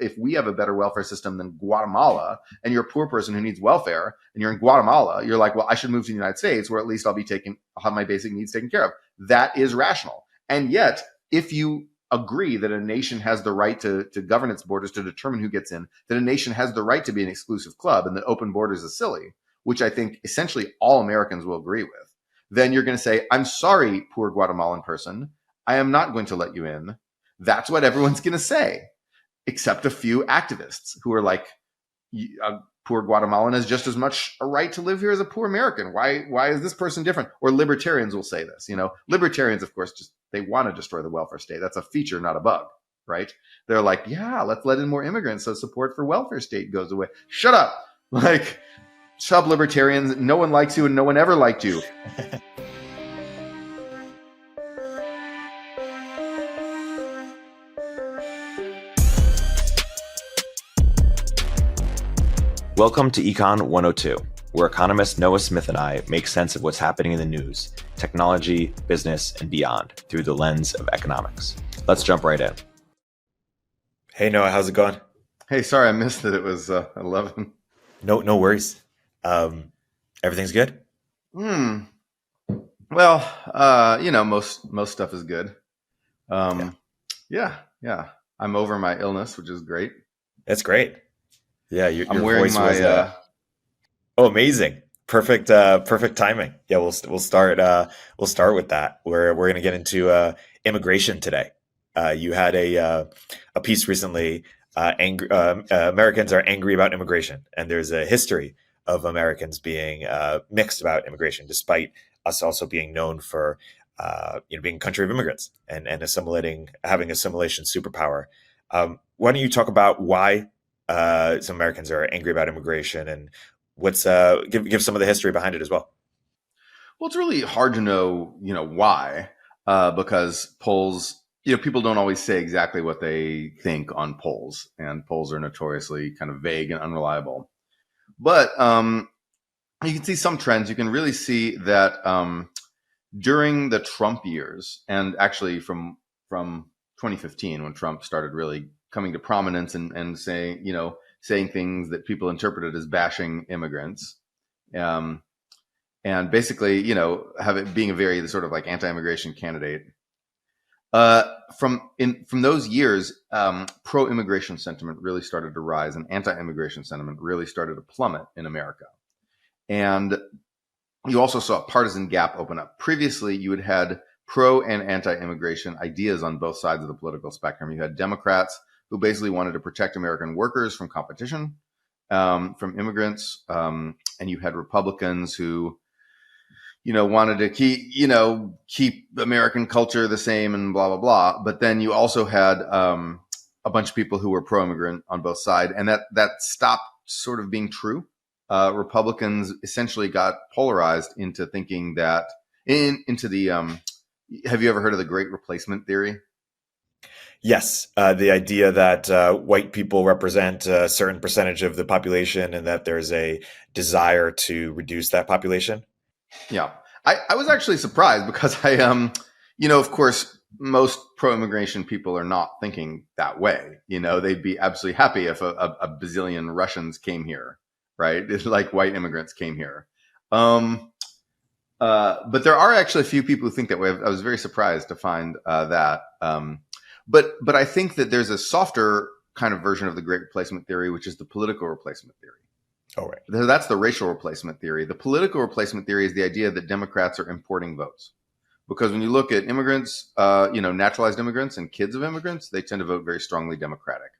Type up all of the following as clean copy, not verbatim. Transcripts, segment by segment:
if we have a better welfare system than Guatemala, and you're a poor person who needs welfare, and you're in Guatemala, you're like, well, I should move to the United States, where at least I'll have my basic needs taken care of. That is rational. And yet, if you agree that a nation has the right to govern its borders, to determine who gets in, that a nation has the right to be an exclusive club, and that open borders is silly, which I think essentially all Americans will agree with, then you're going to say, I'm sorry, poor Guatemalan person, I am not going to let you in. That's what everyone's going to say, except a few activists who are like, a poor Guatemalan has just as much a right to live here as a poor American. Why is this person different? Or libertarians will say this. Libertarians, of course, they want to destroy the welfare state. That's a feature, not a bug, right? They're like, yeah, let's let in more immigrants so support for welfare state goes away. Shut up. Like, shut up, libertarians. No one likes you and no one ever liked you. Welcome to Econ 102, where economist Noah Smith and I make sense of what's happening in the news, technology, business, and beyond through the lens of economics. Let's jump right in. Hey, Noah, how's it going? Hey, sorry, I missed that it was 11. No worries. Everything's good? Well, most stuff is good. Yeah. I'm over my illness, which is great. That's great. Yeah, I'm wearing my. Oh, amazing! Perfect timing. Yeah, we'll start with that. We're going to get into immigration today. You had a piece recently. Americans are angry about immigration, and there's a history of Americans being mixed about immigration, despite us also being known for being a country of immigrants and having assimilation superpower. Why don't you talk about why some Americans are angry about immigration, and what's give some of the history behind it as well? Well, it's really hard to know, why, because polls, people don't always say exactly what they think on polls, and polls are notoriously kind of vague and unreliable. But you can see some trends. You can really see that during the Trump years, and actually from 2015, when Trump started really coming to prominence and saying things that people interpreted as bashing immigrants, and basically, have it being a very sort of like anti-immigration candidate. From those years, pro-immigration sentiment really started to rise, and anti-immigration sentiment really started to plummet in America. And you also saw a partisan gap open up. Previously, you had pro and anti-immigration ideas on both sides of the political spectrum. You had Democrats who basically wanted to protect American workers from competition, from immigrants. And you had Republicans who, wanted to keep American culture the same and blah, blah, blah. But then you also had a bunch of people who were pro-immigrant on both sides. And that stopped sort of being true. Republicans essentially got polarized into thinking that into the, have you ever heard of the Great Replacement theory? Yes, the idea that white people represent a certain percentage of the population and that there's a desire to reduce that population. Yeah, I was actually surprised because of course, most pro-immigration people are not thinking that way. They'd be absolutely happy if a bazillion Russians came here, right? It's like white immigrants came here. But there are actually a few people who think that way. I was very surprised to find that. But I think that there's a softer kind of version of the Great Replacement theory, which is the political replacement theory. Oh, right. That's the racial replacement theory. The political replacement theory is the idea that Democrats are importing votes. Because when you look at immigrants, naturalized immigrants and kids of immigrants, they tend to vote very strongly Democratic.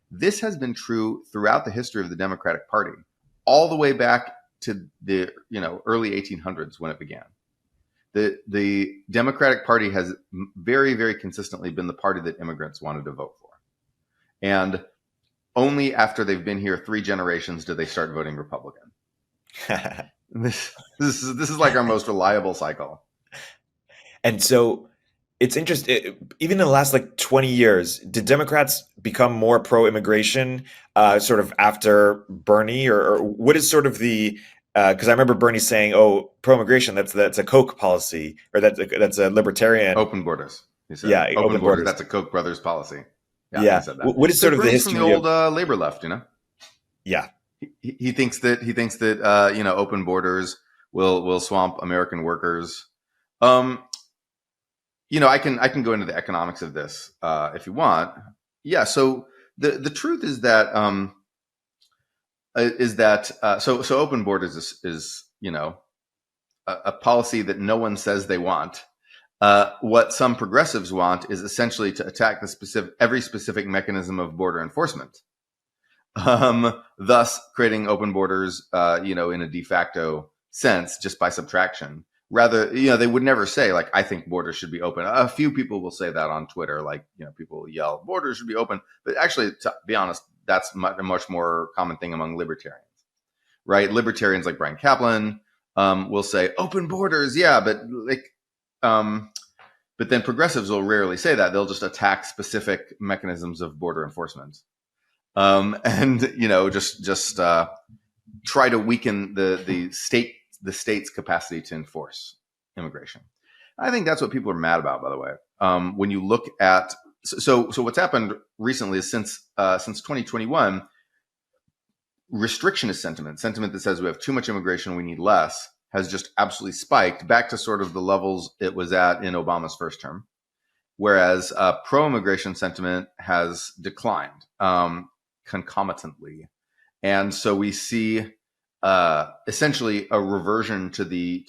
This has been true throughout the history of the Democratic Party, all the way back to the early 1800s when it began. The Democratic Party has very, very consistently been the party that immigrants wanted to vote for. And only after they've been here 3 generations do they start voting Republican. This is like our most reliable cycle. And so it's interesting, even in the last 20 years, did Democrats become more pro-immigration sort of after Bernie, or what is sort of the, because I remember Bernie saying, "Oh, pro-immigration, that's a Koch policy, or that's a libertarian." Open borders. He said. Yeah, open borders. That's a Koch brothers policy. Yeah, he Yeah. said that. What is So sort of the Bernie's from the history old of? labor left, you know. Yeah. He thinks that open borders will swamp American workers. Um, I can go into the economics of this if you want. Yeah. So the truth is that so open borders is a policy that no one says they want. What some progressives want is essentially to attack every specific mechanism of border enforcement, thus creating open borders, in a de facto sense, just by subtraction. Rather, they would never say like, I think borders should be open. A few people will say that on Twitter, like, people yell borders should be open, but actually, to be honest, that's a much more common thing among libertarians, right? Libertarians like Brian Kaplan will say open borders, yeah, but but then progressives will rarely say that. They'll just attack specific mechanisms of border enforcement, and just try to weaken the state's capacity to enforce immigration. I think that's what people are mad about, by the way. When you look at so what's happened recently is since 2021, restrictionist sentiment that says we have too much immigration, we need less, has just absolutely spiked back to sort of the levels it was at in Obama's first term, whereas pro-immigration sentiment has declined concomitantly. And so we see essentially a reversion to the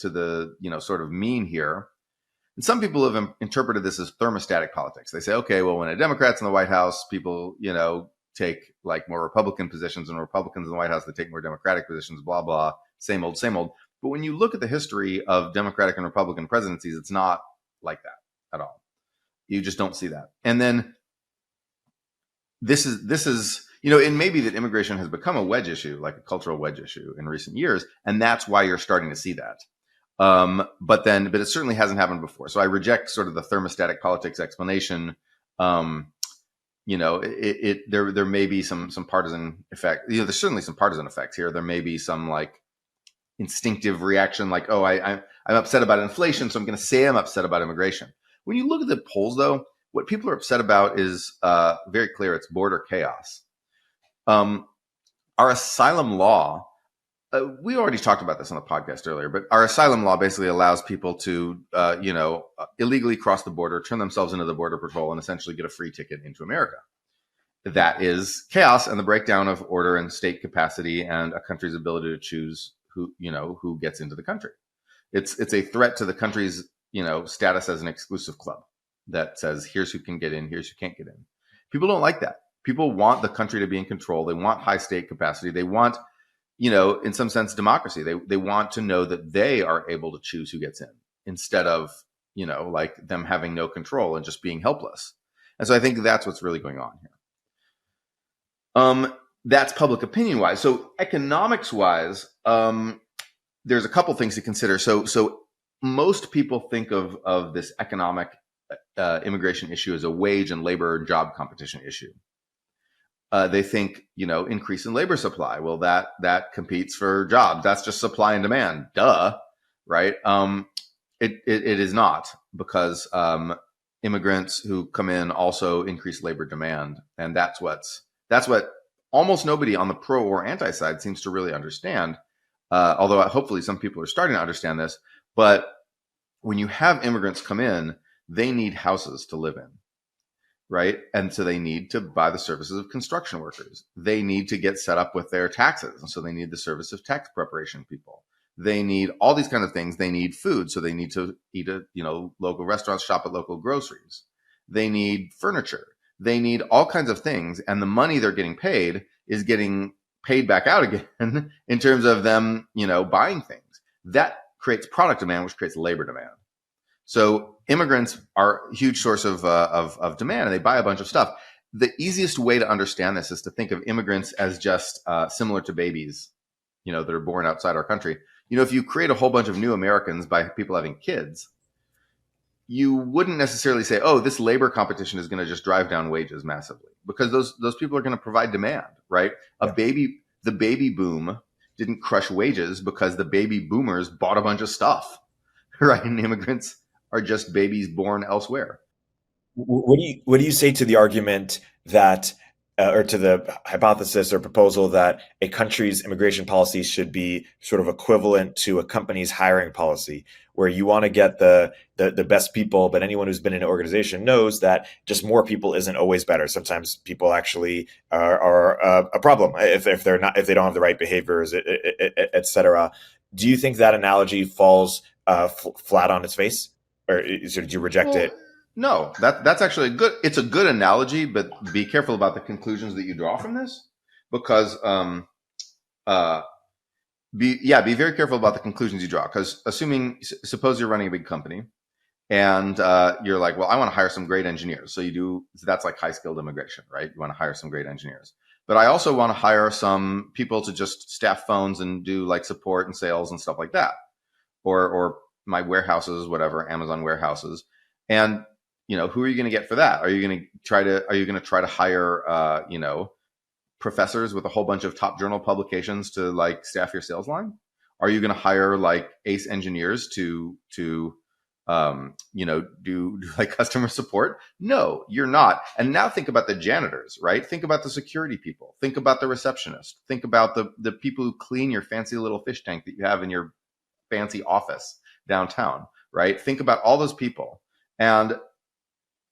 sort of mean here. And some people have interpreted this as thermostatic politics. They say, okay, well, when a Democrat's in the White House, people take like more Republican positions, and Republicans in the White House, they take more Democratic positions, blah blah, same old, same old. But when you look at the history of Democratic and Republican presidencies, it's not like that at all. You just don't see that. And then this is it may be that immigration has become a wedge issue, like a cultural wedge issue in recent years, and that's why you're starting to see that. But it certainly hasn't happened before. So I reject sort of the thermostatic politics explanation. There may be some partisan effect. There's certainly some partisan effects here. There may be some like instinctive reaction, like, oh, I'm upset about inflation, so I'm going to say I'm upset about immigration. When you look at the polls, though, what people are upset about is very clear. It's border chaos. Our asylum law, we already talked about this on the podcast earlier, but our asylum law basically allows people to, illegally cross the border, turn themselves into the Border Patrol, and essentially get a free ticket into America. That is chaos and the breakdown of order and state capacity and a country's ability to choose who gets into the country. It's a threat to the country's, status as an exclusive club that says, here's who can get in, here's who can't get in. People don't like that. People want the country to be in control. They want high state capacity. They want, in some sense, democracy. They want to know that they are able to choose who gets in instead of, like them having no control and just being helpless. And so I think that's what's really going on here. That's public opinion wise. So economics wise, there's a couple things to consider. So most people think of this economic immigration issue as a wage and labor and job competition issue. They think, increase in labor supply. Well, that competes for jobs. That's just supply and demand. Duh, right? It is not, because immigrants who come in also increase labor demand, and that's what almost nobody on the pro or anti side seems to really understand. Although hopefully some people are starting to understand this. But when you have immigrants come in, they need houses to live in. Right. And so they need to buy the services of construction workers. They need to get set up with their taxes. And so they need the service of tax preparation people. They need all these kind of things. They need food. So they need to eat at, local restaurants, shop at local groceries. They need furniture. They need all kinds of things. And the money they're getting paid is getting paid back out again in terms of them, buying things. That creates product demand, which creates labor demand. So immigrants are a huge source of demand, and they buy a bunch of stuff. The easiest way to understand this is to think of immigrants as just similar to babies, that are born outside our country. If you create a whole bunch of new Americans by people having kids, you wouldn't necessarily say, oh, this labor competition is going to just drive down wages massively, because those people are going to provide demand, right? Yeah. The baby boom didn't crush wages because the baby boomers bought a bunch of stuff, right? And immigrants are just babies born elsewhere. What do you say to the argument that, or to the hypothesis or proposal that a country's immigration policy should be sort of equivalent to a company's hiring policy, where you want to get the best people, but anyone who's been in an organization knows that just more people isn't always better. Sometimes people actually are a problem if if they don't have the right behaviors, et cetera. Do you think that analogy falls flat on its face, or do you reject Well, it? no, that's actually it's a good analogy, but be careful about the conclusions that you draw from this, because uh, be very careful about the conclusions you draw. Because suppose you're running a big company, and you're like, well, I want to hire some great engineers. So that's like high skilled immigration, right? You want to hire some great engineers, but I also want to hire some people to just staff phones and do like support and sales and stuff like that, or my warehouses, whatever, Amazon warehouses. And who are you going to get for that? Are you going to try to hire professors with a whole bunch of top journal publications to like staff your sales line? Are you going to hire like ace engineers to do like customer support? No, you're not. And now think about the janitors, right? Think about the security people. Think about the receptionist. Think about the people who clean your fancy little fish tank that you have in your fancy office downtown, right? Think about all those people. And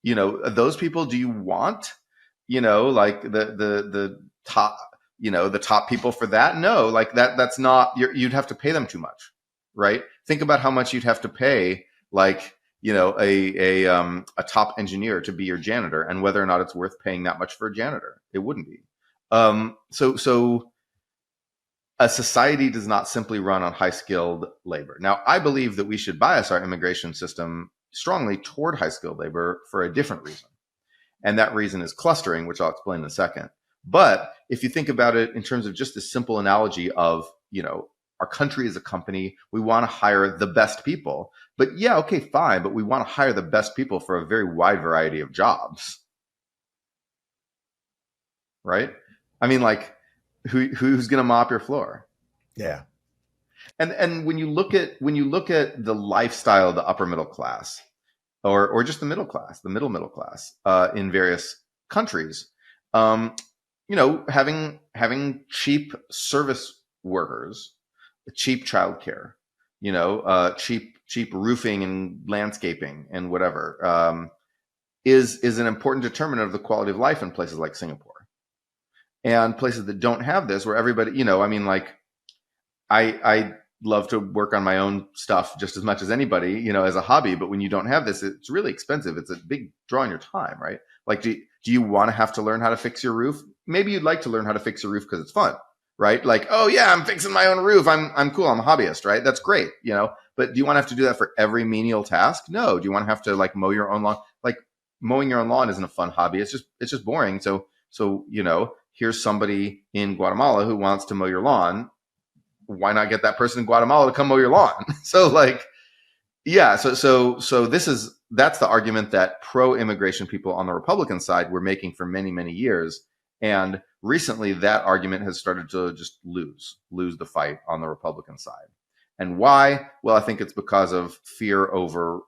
those people, do you want, like the top, the top people for that? No, like that's not, you'd have to pay them too much, right? Think about how much you'd have to pay, like, a top engineer to be your janitor, and whether or not it's worth paying that much for a janitor. It wouldn't be. So a society does not simply run on high skilled labor. Now, I believe that we should bias our immigration system strongly toward high skilled labor for a different reason. And that reason is clustering, which I'll explain in a second. But if you think about it in terms of just a simple analogy of, our country is a company, we want to hire the best people. But yeah, okay, fine. But we want to hire the best people for a very wide variety of jobs. Right? I mean, like, who's going to mop your floor? Yeah. And when you look at the lifestyle of the upper middle class, or just the middle class, the middle class, in various countries, having cheap service workers, cheap childcare, cheap roofing and landscaping and whatever, is an important determinant of the quality of life in places like Singapore. And places that don't have this, where everybody, like, I love to work on my own stuff just as much as anybody, as a hobby. But when you don't have this, it's really expensive. It's a big draw on your time, right? Like, do you want to have to learn how to fix your roof? Maybe you'd like to learn how to fix your roof because it's fun, right? Like, oh yeah, I'm fixing my own roof. I'm cool. I'm a hobbyist, right? That's great, But do you want to have to do that for every menial task? No. Do you want to have to like mow your own lawn? Like, mowing your own lawn isn't a fun hobby. It's just boring. So here's somebody in Guatemala who wants to mow your lawn. Why not get that person in Guatemala to come mow your lawn? So like, yeah. So that's the argument that pro-immigration people on the Republican side were making for many, many years. And recently that argument has started to just lose the fight on the Republican side. And why? Well, I think it's because of fear over,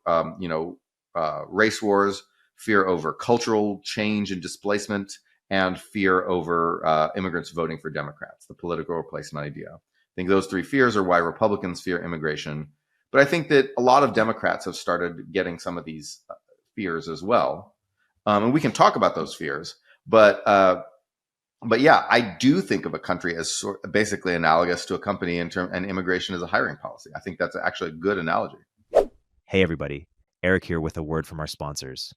race wars, fear over cultural change and displacement, and fear over immigrants voting for Democrats, the political replacement idea. I think those three fears are why Republicans fear immigration. But I think that a lot of Democrats have started getting some of these fears as well. And we can talk about those fears. But yeah, I do think of a country as basically analogous to a company and immigration as a hiring policy. I think that's actually a good analogy. Hey everybody, Erik here with a word from our sponsors.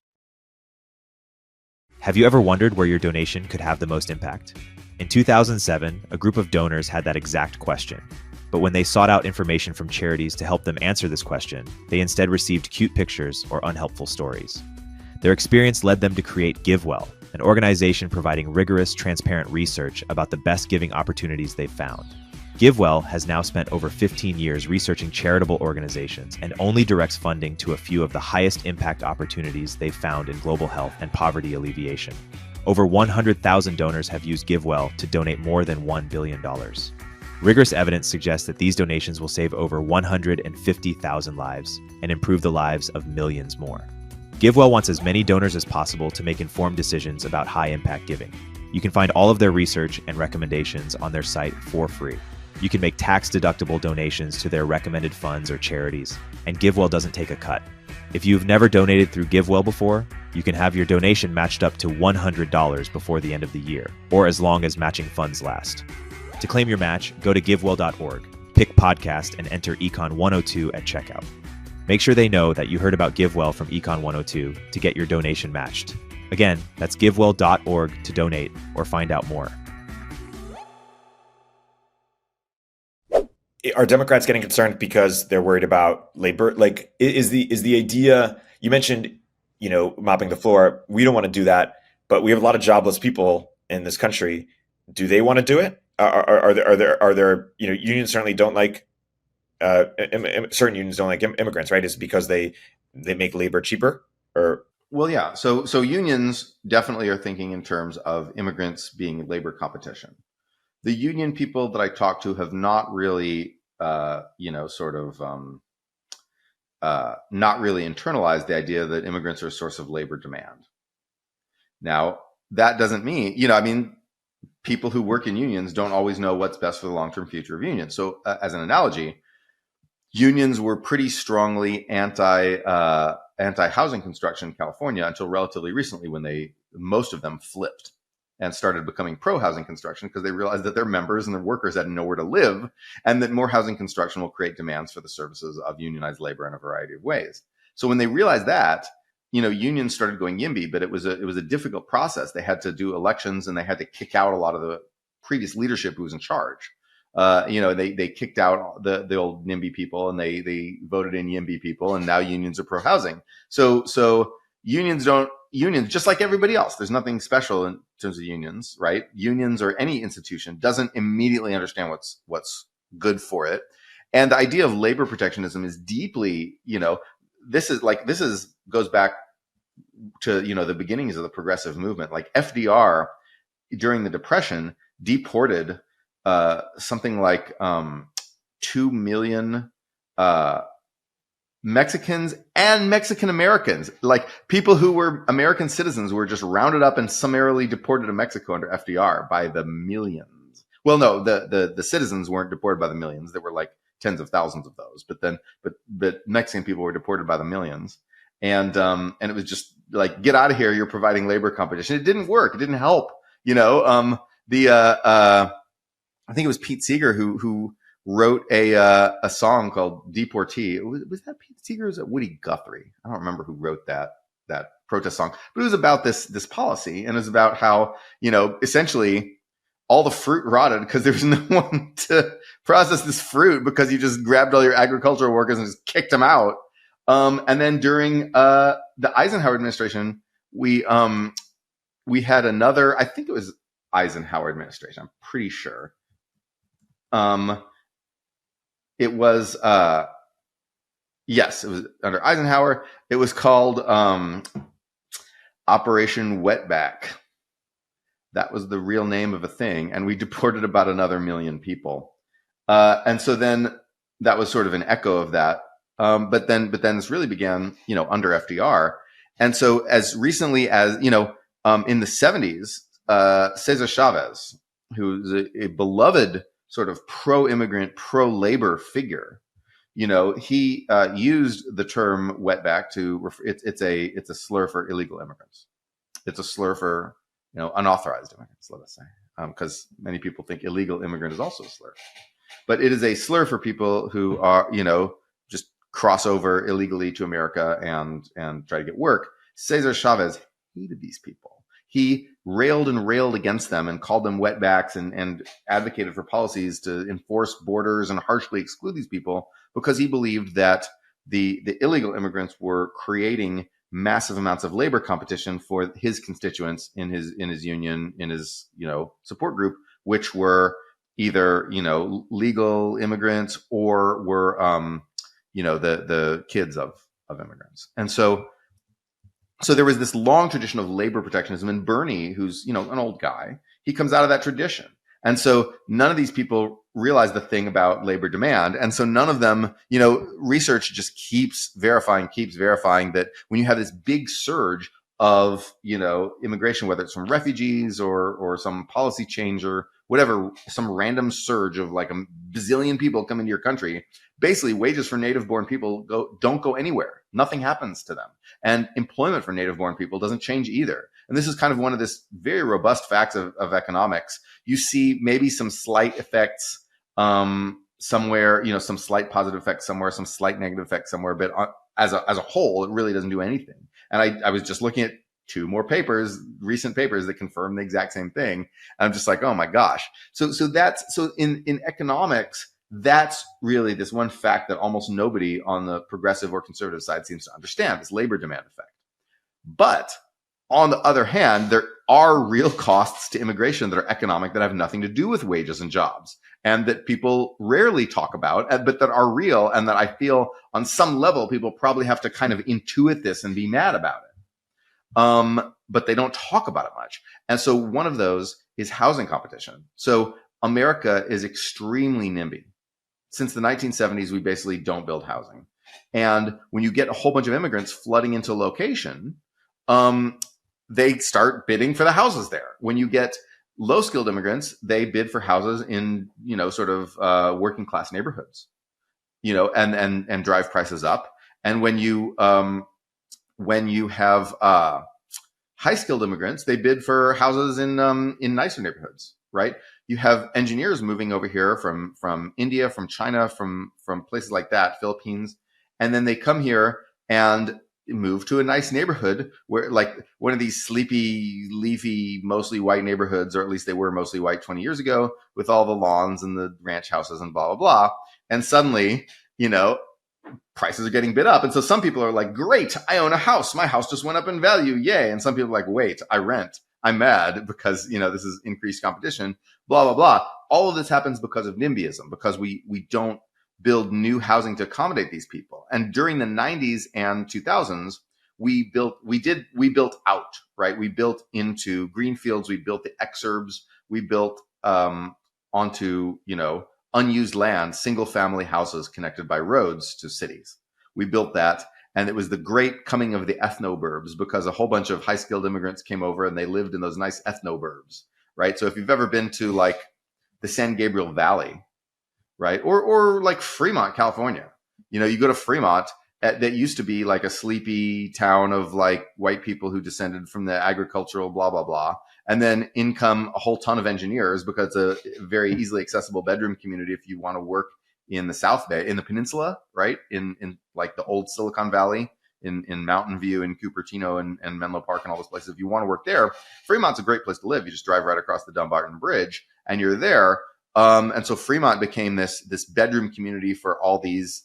Have you ever wondered where your donation could have the most impact? In 2007, a group of donors had that exact question. But when they sought out information from charities to help them answer this question, they instead received cute pictures or unhelpful stories. Their experience led them to create GIVEWELL, an organization providing rigorous, transparent research about the best giving opportunities they've found. GIVEWELL has now spent over 15 years researching charitable organizations and only directs funding to a few of the highest impact opportunities they've found in global health and poverty alleviation. Over 100,000 donors have used GIVEWELL to donate more than $1 billion. Rigorous evidence suggests that these donations will save over 150,000 lives and improve the lives of millions more. GiveWell wants as many donors as possible to make informed decisions about high-impact giving. You can find all of their research and recommendations on their site for free. You can make tax-deductible donations to their recommended funds or charities, and GiveWell doesn't take a cut. If you've never donated through GiveWell before, you can have your donation matched up to $100 before the end of the year, or as long as matching funds last. To claim your match, go to givewell.org, pick podcast, and enter Econ 102 at checkout. Make sure they know that you heard about GiveWell from Econ 102 to get your donation matched. Again, that's givewell.org to donate or find out more. Are Democrats getting concerned because they're worried about labor? Like, is the idea, you mentioned, mopping the floor. We don't want to do that, but we have a lot of jobless people in this country. Do they want to do it? Are there unions certainly don't like certain unions don't like immigrants, right? Is it because they make labor cheaper? Or well, yeah. So unions definitely are thinking in terms of immigrants being labor competition. The union people that I talk to have not really, not really internalized the idea that immigrants are a source of labor demand. Now, that doesn't mean, people who work in unions don't always know what's best for the long-term future of unions. So as an analogy, unions were pretty strongly anti-housing construction in California until relatively recently, when most of them flipped and started becoming pro-housing construction, because they realized that their members and their workers had nowhere to live, and that more housing construction will create demands for the services of unionized labor in a variety of ways. So when they realized that, unions started going YIMBY, but it was a difficult process. They had to do elections, and they had to kick out a lot of the previous leadership who was in charge. They kicked out the old NIMBY people, and they voted in YIMBY people, and now unions are pro-housing. So unions, just like everybody else, there's nothing special in terms of unions, right? Unions or any institution doesn't immediately understand what's good for it. And the idea of labor protectionism is deeply, goes back to, the beginnings of the progressive movement. Like FDR during the Depression deported something like 2 million Mexicans and Mexican Americans, like people who were American citizens, were just rounded up and summarily deported to Mexico under FDR by the millions. Well, no, the citizens weren't deported by the millions. There were like tens of thousands of those, but Mexican people were deported by the millions. And it was just like, get out of here. You're providing labor competition. It didn't work. It didn't help. I think it was Pete Seeger who wrote a song called Deportee. Was that Pete Seeger or was it Woody Guthrie? I don't remember who wrote that protest song, but it was about this policy, and it was about how, essentially all the fruit rotted because there was no one to process this fruit, because you just grabbed all your agricultural workers and just kicked them out. And then during the Eisenhower administration, we had another, I think it was Eisenhower administration, I'm pretty sure. It was, yes, it was under Eisenhower. It was called Operation Wetback. That was the real name of a thing. And we deported about another 1 million people. And so then that was sort of an echo of that. But then this really began, under FDR. And so as recently as, in the 70s, Cesar Chavez, who's a beloved sort of pro-immigrant, pro-labor figure, he used the term wetback to it's a slur for illegal immigrants. It's a slur for unauthorized immigrants, let us say, because many people think illegal immigrant is also a slur, but it is a slur for people who are just cross over illegally to America and try to get work. Cesar Chavez hated these people. He railed against them and called them wetbacks and advocated for policies to enforce borders and harshly exclude these people, because he believed that the illegal immigrants were creating massive amounts of labor competition for his constituents in his union, in his support group, which were either legal immigrants or were the kids of immigrants. And so there was this long tradition of labor protectionism, and Bernie, who's an old guy, he comes out of that tradition. And so none of these people realize the thing about labor demand. And so none of them, research just keeps verifying that when you have this big surge of, immigration, whether it's from refugees or some policy change or whatever, some random surge of like a bazillion people come into your country, basically wages for native born people don't go anywhere. Nothing happens to them. And employment for native born people doesn't change either. And this is kind of one of this very robust facts of economics. You see maybe some slight effects somewhere, some slight positive effects somewhere, some slight negative effects somewhere, but as a whole, it really doesn't do anything. And I was just looking at two more recent papers that confirm the exact same thing. And I'm just like, oh my gosh. So in economics, that's really this one fact that almost nobody on the progressive or conservative side seems to understand, this labor demand effect. But on the other hand, there are real costs to immigration that are economic, that have nothing to do with wages and jobs, and that people rarely talk about, but that are real, and that I feel on some level people probably have to kind of intuit this and be mad about it. But they don't talk about it much. And so one of those is housing competition. So America is extremely NIMBY. Since the 1970s, we basically don't build housing. And when you get a whole bunch of immigrants flooding into a location, they start bidding for the houses there. When you get low-skilled immigrants, they bid for houses in, sort of working class neighborhoods, and drive prices up. And when you have high-skilled immigrants, they bid for houses in nicer neighborhoods, right? You have engineers moving over here from India, from China, from places like that, Philippines, and then they come here and move to a nice neighborhood where, like, one of these sleepy, leafy, mostly white neighborhoods, or at least they were mostly white 20 years ago, with all the lawns and the ranch houses and blah, blah, blah. And suddenly, prices are getting bid up. And so some people are like, great, I own a house. My house just went up in value. Yay. And some people are like, wait, I rent. I'm mad because, this is increased competition, blah, blah, blah. All of this happens because of NIMBYism, because we don't build new housing to accommodate these people. And during the 90s and 2000s, we built out, right? We built into greenfields. We built the exurbs. We built onto, unused land, single family houses connected by roads to cities. We built that. And it was the great coming of the ethnoburbs, because a whole bunch of high skilled immigrants came over and they lived in those nice ethnoburbs, right? So if you've ever been to like the San Gabriel Valley, right? Or like Fremont, California, you go to Fremont, that used to be like a sleepy town of like white people who descended from the agricultural blah, blah, blah. And then in come a whole ton of engineers, because it's a very easily accessible bedroom community if you want to work in the South Bay, in the peninsula, right? In like the old Silicon Valley, in Mountain View and Cupertino and Menlo Park and all those places. If you want to work there, Fremont's a great place to live. You just drive right across the Dumbarton Bridge and you're there. And so Fremont became this bedroom community for all these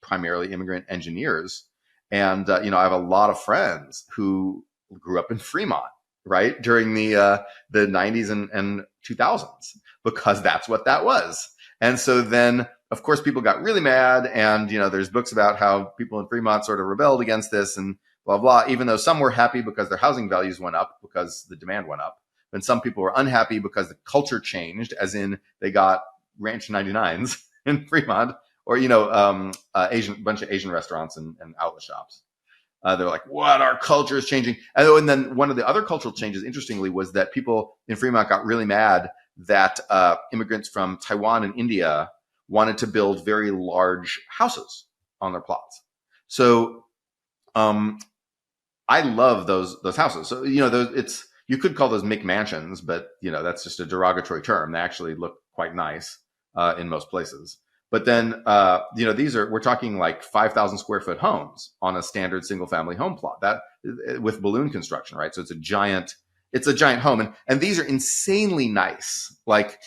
primarily immigrant engineers. And, I have a lot of friends who grew up in Fremont, right? During the 90s and 2000s, because that's what that was. And so then, of course, people got really mad. And, there's books about how people in Fremont sort of rebelled against this and blah, blah, even though some were happy because their housing values went up because the demand went up. And some people were unhappy because the culture changed, as in they got Ranch 99s in Fremont, or, bunch of Asian restaurants and outlet shops. They're like, what? Our culture is changing. And then one of the other cultural changes, interestingly, was that people in Fremont got really mad that immigrants from Taiwan and India wanted to build very large houses on their plots. So I love those houses. So, you could call those McMansions, but, that's just a derogatory term. They actually look quite nice in most places. But then, we're talking like 5,000 square foot homes on a standard single family home plot, that with balloon construction, right? So it's a giant home. And these are insanely nice. Like,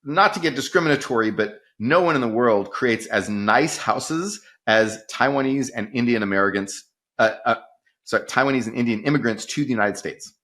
not to get discriminatory, but no one in the world creates as nice houses as Taiwanese and Indian Americans, Taiwanese and Indian immigrants to the United States.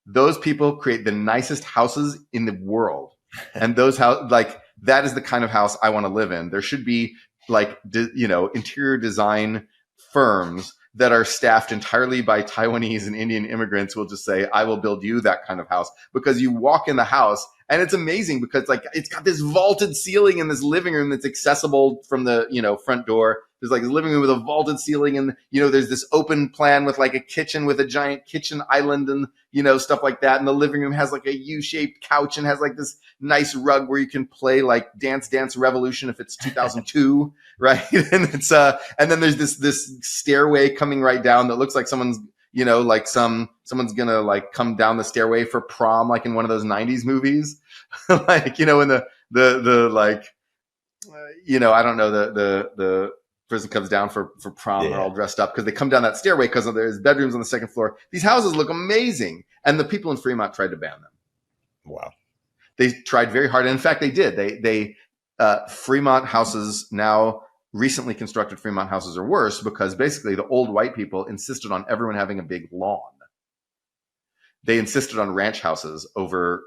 Those people create the nicest houses in the world. And those that is the kind of house I want to live in. There should be interior design firms that are staffed entirely by Taiwanese and Indian immigrants will just say, I will build you that kind of house, because you walk in the house and it's amazing because like it's got this vaulted ceiling in this living room that's accessible from the, front door. There's like a living room with a vaulted ceiling, and, there's this open plan with like a kitchen with a giant kitchen island and, stuff like that. And the living room has like a U-shaped couch and has like this nice rug where you can play like Dance Dance Revolution if it's 2002, right? And it's, and then there's this stairway coming right down that looks like someone's, like someone's gonna like come down the stairway for prom, like in one of those 90s movies. Like, in the like, I don't know, the person comes down for prom. Yeah. They're all dressed up because they come down that stairway because there's bedrooms on the second floor. These houses look amazing. And the people in Fremont tried to ban them. Wow. They tried very hard. And in fact, they did. They Fremont houses now, recently constructed Fremont houses are worse because basically the old white people insisted on everyone having a big lawn. They insisted on ranch houses over,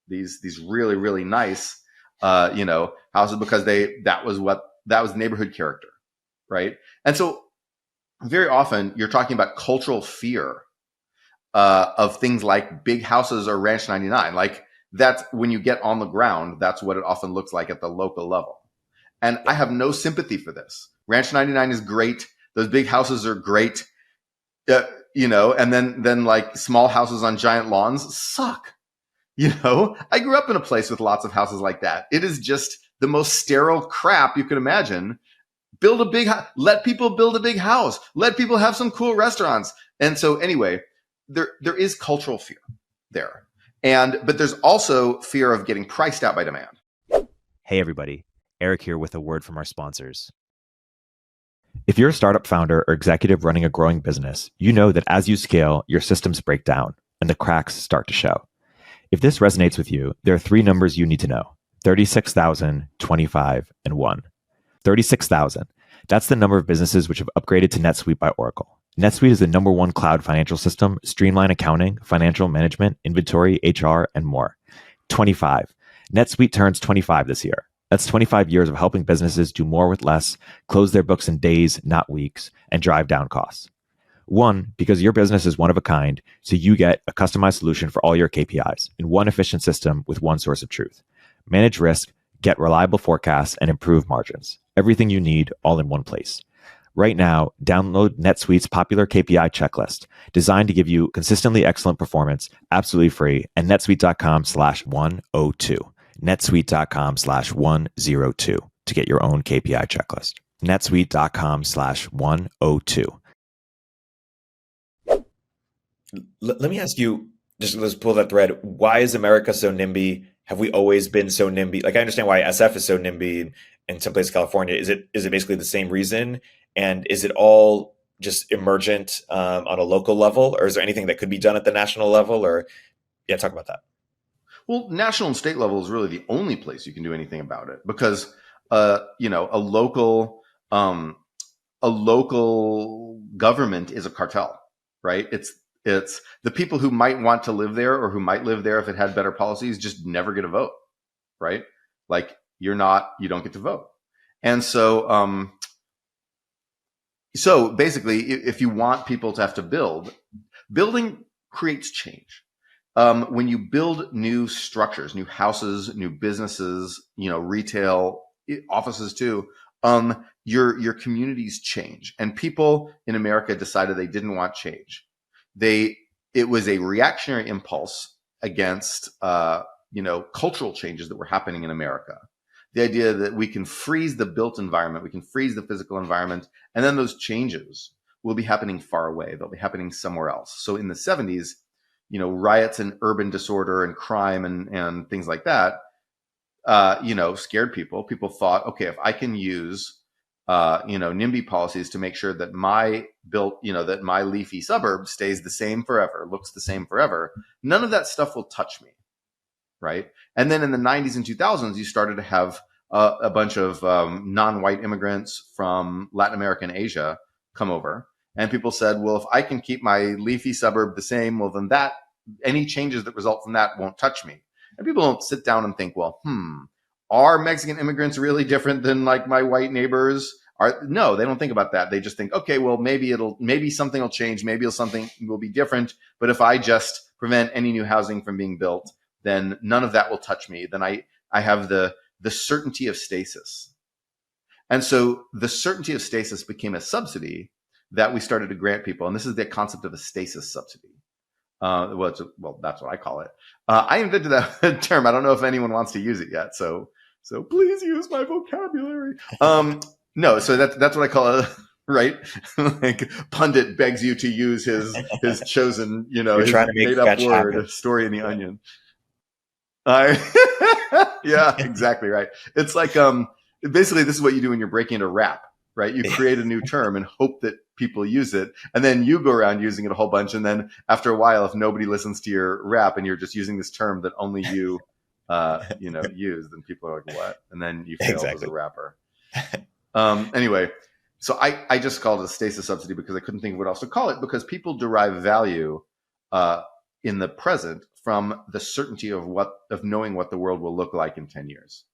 these really, really nice, houses because that was neighborhood character. Right. And so very often you're talking about cultural fear of things like big houses or Ranch 99. Like that's when you get on the ground, that's what it often looks like at the local level. And I have no sympathy for this. Ranch 99 is great. Those big houses are great. And then like small houses on giant lawns suck. I grew up in a place with lots of houses like that. It is just the most sterile crap you could imagine. Build a big house. Let people build a big house. Let people have some cool restaurants. And so anyway, there is cultural fear there. But there's also fear of getting priced out by demand. Hey, everybody. Erik here with a word from our sponsors. If you're a startup founder or executive running a growing business, you know that as you scale, your systems break down and the cracks start to show. If this resonates with you, there are 3 numbers you need to know: 36,000, 25, and 1. 36,000. That's the number of businesses which have upgraded to NetSuite by Oracle. NetSuite is the #1 cloud financial system, streamline accounting, financial management, inventory, HR, and more. 25. NetSuite turns 25 this year. That's 25 years of helping businesses do more with less, close their books in days, not weeks, and drive down costs. 1, because your business is one of a kind, so you get a customized solution for all your KPIs in one efficient system with one source of truth. Manage risk, get reliable forecasts, and improve margins. Everything you need all in one place. Right now, download NetSuite's popular KPI checklist, designed to give you consistently excellent performance, absolutely free, at netsuite.com/102. netsuite.com/102 to get your own KPI checklist. netsuite.com/102. Let me ask you, let's pull that thread. Why is America so NIMBY? Have we always been so NIMBY? Like, I understand why SF is so NIMBY in some places, California. Is it basically the same reason? And is it all just emergent on a local level? Or is there anything that could be done at the national level? Or, yeah, talk about that. Well, national and state level is really the only place you can do anything about it because, a local government is a cartel, right? It's the people who might want to live there or who might live there if it had better policies just never get a vote, right? Like you don't get to vote. And so, so basically if you want people to have to building creates change. When you build new structures, new houses, new businesses, retail, offices too, your communities change. And people in America decided they didn't want change. It was a reactionary impulse against, cultural changes that were happening in America. The idea that we can freeze the built environment, we can freeze the physical environment, and then those changes will be happening far away. They'll be happening somewhere else. So in the 70s, riots and urban disorder and crime and things like that, scared people. People thought, okay, if I can use, NIMBY policies to make sure that my leafy suburb stays the same forever, looks the same forever, none of that stuff will touch me, right? And then in the 90s and 2000s, you started to have a bunch of non-white immigrants from Latin America and Asia come over. And people said, well, if I can keep my leafy suburb the same, well, then any changes that result from that won't touch me. And people don't sit down and think, well, are Mexican immigrants really different than like my white neighbors? No, they don't think about that. They just think, okay, well, maybe something will change. Maybe something will be different. But if I just prevent any new housing from being built, then none of that will touch me. Then I have the certainty of stasis. And so the certainty of stasis became a subsidy that we started to grant people. And this is the concept of a stasis subsidy. Well, that's what I call it. I invented that term. I don't know if anyone wants to use it yet. So please use my vocabulary. No, so that's what I call it, right? Like pundit begs you to use his chosen, his made up word, happen. Story in the Onion. Yeah, exactly right. It's like, basically this is what you do when you're breaking into rap, right? You create a new term and hope that people use it. And then you go around using it a whole bunch. And then after a while, if nobody listens to your rap and you're just using this term that only you, use, then people are like, what? And then you fail as a rapper. Anyway, so I just called it a stasis subsidy because I couldn't think of what else to call it, because people derive value in the present from the certainty of knowing what the world will look like in 10 years.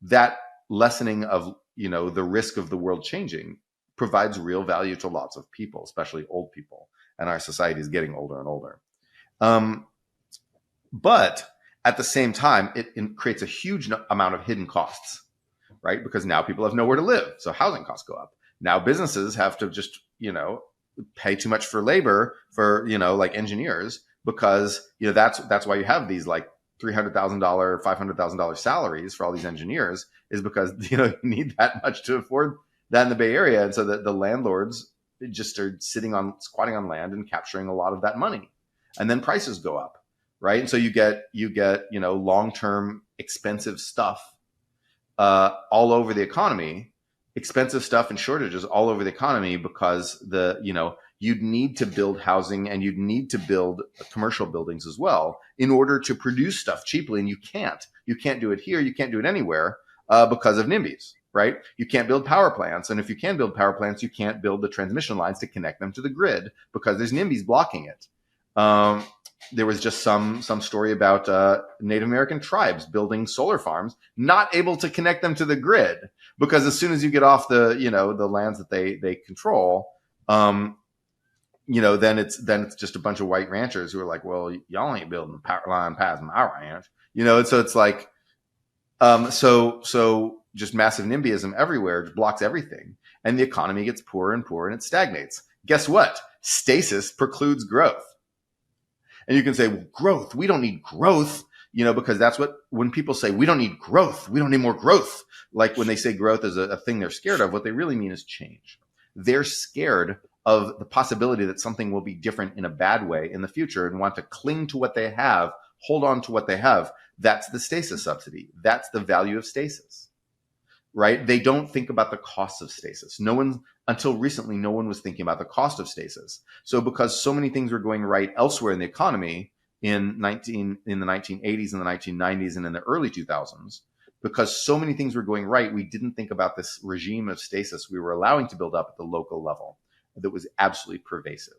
That lessening of, the risk of the world changing provides real value to lots of people, especially old people. And our society is getting older and older. But at the same time, it creates a huge amount of hidden costs, right? Because now people have nowhere to live. So housing costs go up. Now businesses have to just, pay too much for labor for, like engineers, because, that's why you have these like $300,000, $500,000 salaries for all these engineers, is because, you need that much to afford that in the Bay Area. And so the landlords just are squatting on land and capturing a lot of that money. And then prices go up, right? And so you get, long-term expensive stuff all over the economy, expensive stuff and shortages all over the economy, because you'd need to build housing and you'd need to build commercial buildings as well in order to produce stuff cheaply. And you can't do it here. You can't do it anywhere because of NIMBYs, right? You can't build power plants. And if you can build power plants, you can't build the transmission lines to connect them to the grid because there's NIMBYs blocking it. There was just some story about Native American tribes building solar farms, not able to connect them to the grid, because as soon as you get off the lands that they control, then it's just a bunch of white ranchers who are like, well, y'all ain't building a power line past my ranch, and so it's like, so just massive NIMBYism everywhere, just blocks everything, and the economy gets poorer and poorer and it stagnates. Guess what? Stasis precludes growth. And you can say, well, growth, we don't need growth, because that's when people say we don't need growth, we don't need more growth. Like when they say growth is a thing they're scared of, what they really mean is change. They're scared of the possibility that something will be different in a bad way in the future and want to cling to what they have, hold on to what they have. That's the stasis subsidy. That's the value of stasis, right? They don't think about the cost of stasis. Until recently, no one was thinking about the cost of stasis. So because so many things were going right elsewhere in the economy in the 1980s and the 1990s and in the early 2000s, because so many things were going right, we didn't think about this regime of stasis we were allowing to build up at the local level that was absolutely pervasive.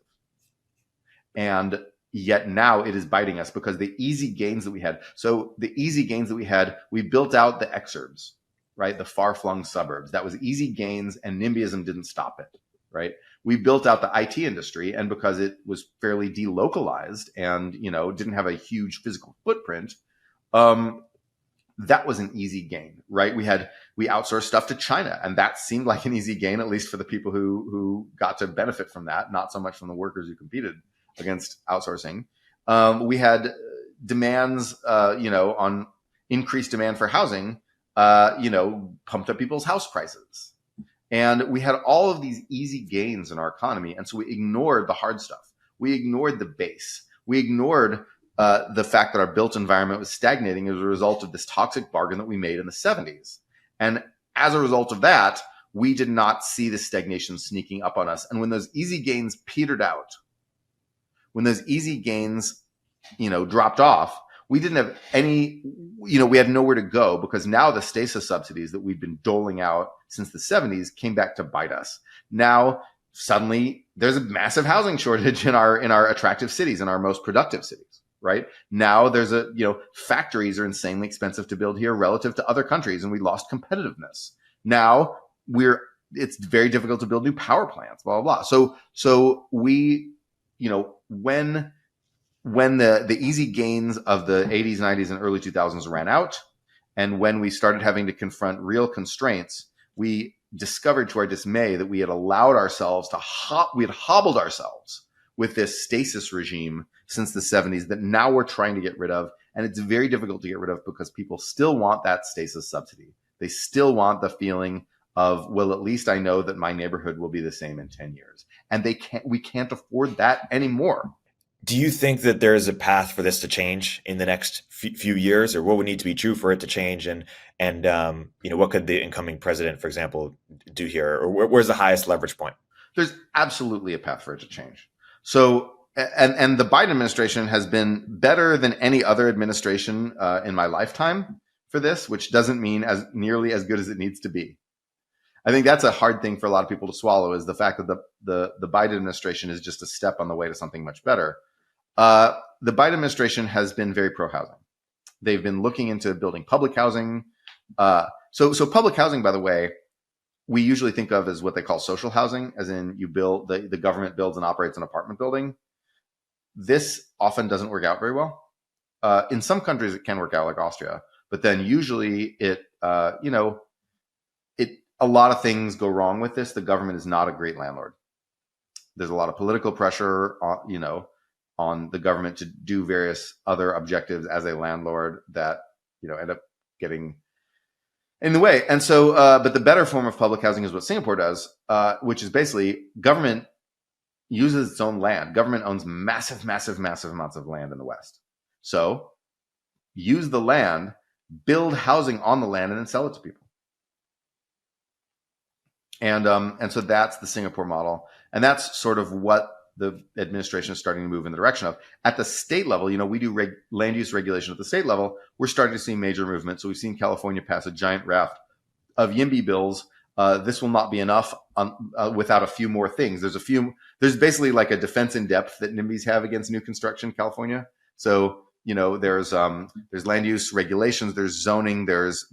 And yet now it is biting us because the easy gains that we had. So the easy gains that we built out the exurbs, right? The far-flung suburbs. That was easy gains, and NIMBYism didn't stop it, right? We built out the IT industry, and because it was fairly delocalized and, didn't have a huge physical footprint, that was an easy gain, right? We outsourced stuff to China, and that seemed like an easy gain, at least for the people who got to benefit from that, not so much from the workers who competed against outsourcing. We had demands, on increased demand for housing, pumped up people's house prices. And we had all of these easy gains in our economy. And so we ignored the hard stuff. We ignored the base. We ignored the fact that our built environment was stagnating as a result of this toxic bargain that we made in the 70s. And as a result of that, we did not see the stagnation sneaking up on us. And when those easy gains petered out, when those easy gains, dropped off, we didn't have any, we had nowhere to go, because now the stasis subsidies that we've been doling out since the 70s came back to bite us. Now, suddenly there's a massive housing shortage in our attractive cities, in our most productive cities, right? Now there's factories are insanely expensive to build here relative to other countries, and we lost competitiveness. Now we're it's very difficult to build new power plants, blah, blah, blah. So we, when the easy gains of the 80s, 90s, and early 2000s ran out, and when we started having to confront real constraints, we discovered to our dismay that we had allowed ourselves we had hobbled ourselves with this stasis regime since the 70s that now we're trying to get rid of. And it's very difficult to get rid of because people still want that stasis subsidy. They still want the feeling of, well, at least I know that my neighborhood will be the same in 10 years. And we can't afford that anymore. Do you think that there is a path for this to change in the next few years, or what would need to be true for it to change? And what could the incoming president, for example, do here? Or where's the highest leverage point? There's absolutely a path for it to change. So, and the Biden administration has been better than any other administration in my lifetime for this, which doesn't mean as nearly as good as it needs to be. I think that's a hard thing for a lot of people to swallow, is the fact that the Biden administration is just a step on the way to something much better. The Biden administration has been very pro-housing. They've been looking into building public housing. So public housing, by the way, we usually think of as what they call social housing, as in you build, the government builds and operates an apartment building. This often doesn't work out very well. In some countries, it can work out, like Austria, but then usually a lot of things go wrong with this. The government is not a great landlord. There's a lot of political pressure, on the government to do various other objectives as a landlord that, end up getting in the way. And so, but the better form of public housing is what Singapore does, which is basically government uses its own land. Government owns massive, massive, massive amounts of land in the West. So use the land, build housing on the land, and then sell it to people. And so that's the Singapore model. And that's sort of what the administration is starting to move in the direction of. At the state level, we do land use regulation at the state level. We're starting to see major movement. So we've seen California pass a giant raft of YIMBY bills. This will not be enough without a few more things. There's basically like a defense in depth that NIMBYs have against new construction in California. So, there's land use regulations, there's zoning, there's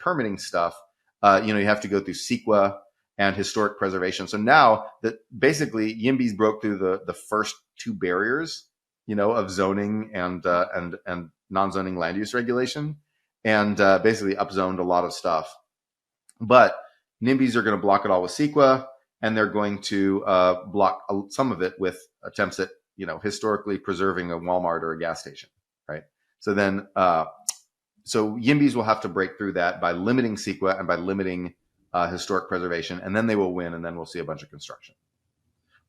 permitting stuff. You have to go through CEQA and historic preservation. So now that basically YIMBYs broke through the first two barriers, of zoning and non-zoning land use regulation, and basically upzoned a lot of stuff. But NIMBYs are going to block it all with CEQA, and they're going to block some of it with attempts at, historically preserving a Walmart or a gas station, right? So then, so YIMBYs will have to break through that by limiting CEQA and by limiting historic preservation, and then they will win, and then we'll see a bunch of construction.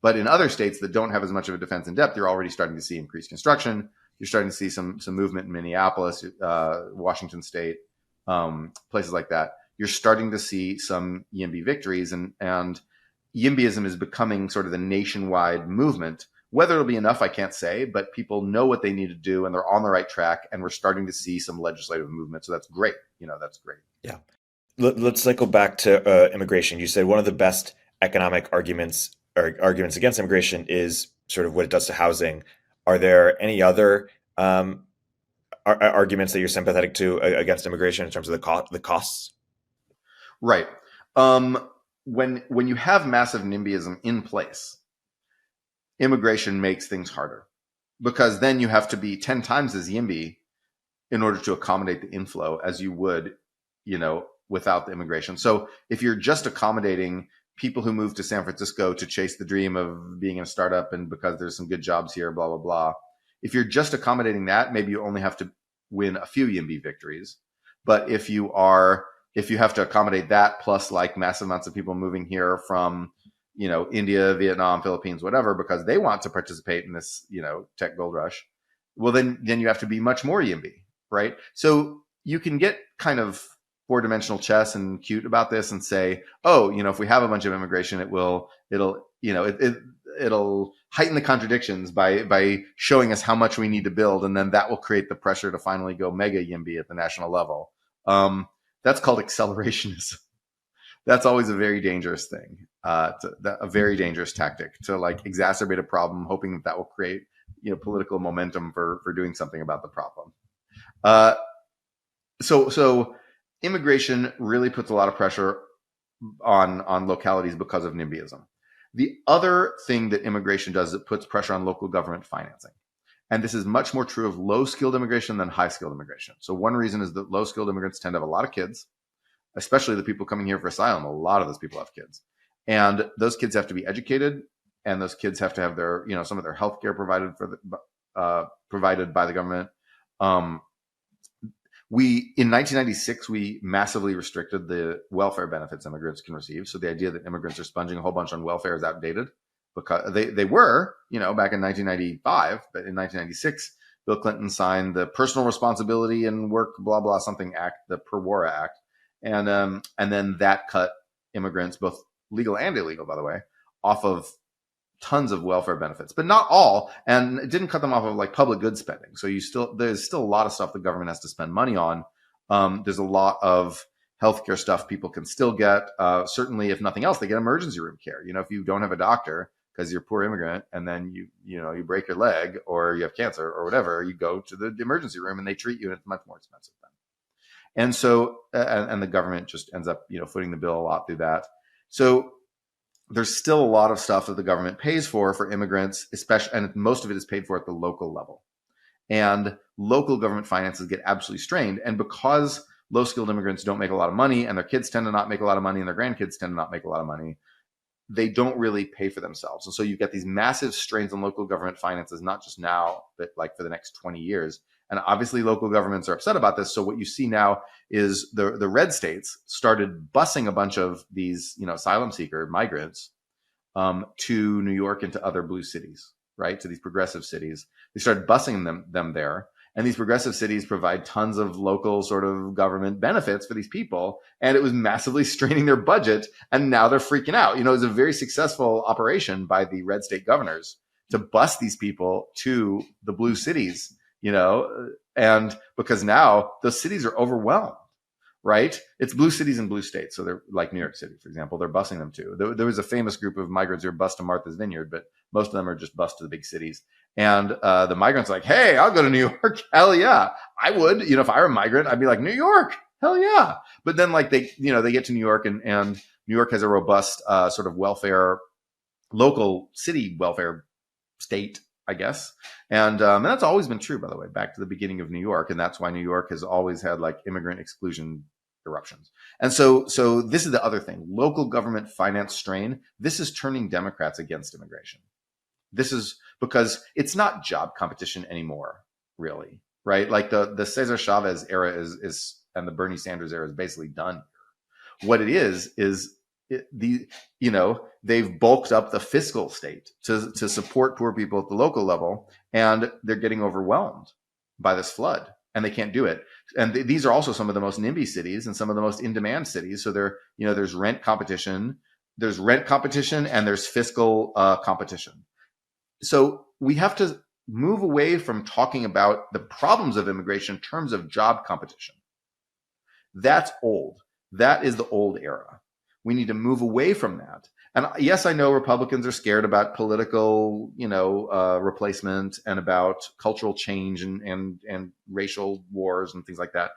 But in other states that don't have as much of a defense in depth, you're already starting to see increased construction. You're starting to see some movement in Minneapolis, Washington State, places like that. You're starting to see some YIMBY victories, and YIMBYism is becoming sort of the nationwide movement. Whether it'll be enough, I can't say, but people know what they need to do, and they're on the right track, and we're starting to see some legislative movement. So that's great. That's great. Yeah. Let's cycle back to immigration. You said one of the best economic arguments against immigration is sort of what it does to housing. Are there any other arguments that you're sympathetic to against immigration in terms of the costs? Right. When you have massive NIMBYism in place, immigration makes things harder, because then you have to be 10 times as YIMBY in order to accommodate the inflow as you would, without the immigration. So if you're just accommodating people who move to San Francisco to chase the dream of being in a startup and because there's some good jobs here, blah, blah, blah. If you're just accommodating that, maybe you only have to win a few YIMBY victories. But if you have to accommodate that plus like massive amounts of people moving here from, India, Vietnam, Philippines, whatever, because they want to participate in this, tech gold rush, well, then you have to be much more YIMBY, right? So you can get kind of four-dimensional chess and cute about this and say, if we have a bunch of immigration, it'll heighten the contradictions by showing us how much we need to build, and then that will create the pressure to finally go mega YIMBY at the national level. That's called accelerationism. That's always a very dangerous thing, a very dangerous tactic to like exacerbate a problem, hoping that will create political momentum for doing something about the problem. So immigration really puts a lot of pressure on localities because of NIMBYism. The other thing that immigration does is it puts pressure on local government financing. And this is much more true of low-skilled immigration than high-skilled immigration. So one reason is that low-skilled immigrants tend to have a lot of kids, especially the people coming here for asylum. A lot of those people have kids. And those kids have to be educated, and those kids have to have their, some of their health care provided provided by the government. In 1996, we massively restricted the welfare benefits immigrants can receive. So the idea that immigrants are sponging a whole bunch on welfare is outdated, because they were, back in 1995, but in 1996, Bill Clinton signed the Personal Responsibility and Work blah blah something Act, the Per-Wara Act, and then that cut immigrants, both legal and illegal, by the way, off of tons of welfare benefits, but not all, and it didn't cut them off of like public goods spending. So there's still a lot of stuff the government has to spend money on. There's a lot of healthcare stuff people can still get. Certainly, if nothing else, they get emergency room care. If you don't have a doctor because you're a poor immigrant, and then you break your leg or you have cancer or whatever, you go to the emergency room and they treat you, and it's much more expensive then. And so, and the government just ends up footing the bill a lot through that. So there's still a lot of stuff that the government pays for immigrants, especially, and most of it is paid for at the local level. And local government finances get absolutely strained. And because low-skilled immigrants don't make a lot of money, and their kids tend to not make a lot of money, and their grandkids tend to not make a lot of money, they don't really pay for themselves. And so you get these massive strains on local government finances, not just now, but like for the next 20 years. And obviously local governments are upset about this. So what you see now is the red states started busing a bunch of these, asylum seeker migrants to New York and to other blue cities, right? To these progressive cities. They started busing them there. And these progressive cities provide tons of local sort of government benefits for these people. And it was massively straining their budget. And now they're freaking out. It was a very successful operation by the red state governors to bus these people to the blue cities, and because now those cities are overwhelmed, right? It's blue cities and blue states. So they're like New York City, for example, they're busing them to. There was a famous group of migrants who were bused to Martha's Vineyard, but most of them are just bused to the big cities. And the migrants are like, hey, I'll go to New York. Hell yeah. I would, if I were a migrant, I'd be like, New York, hell yeah. But then like they get to New York, and New York has a robust sort of welfare, local city welfare state, I guess. And that's always been true, by the way, back to the beginning of New York. And that's why New York has always had like immigrant exclusion eruptions. And so this is the other thing, local government finance strain. This is turning Democrats against immigration. This is because it's not job competition anymore, really, right? Like the Cesar Chavez era is and the Bernie Sanders era is basically done. What it is they've bulked up the fiscal state to support poor people at the local level, and they're getting overwhelmed by this flood, and they can't do it. And these are also some of the most NIMBY cities and some of the most in-demand cities. So there's rent competition, and there's fiscal competition. So we have to move away from talking about the problems of immigration in terms of job competition. That's old. That is the old era. We need to move away from that. And yes, I know Republicans are scared about political, replacement and about cultural change and racial wars and things like that.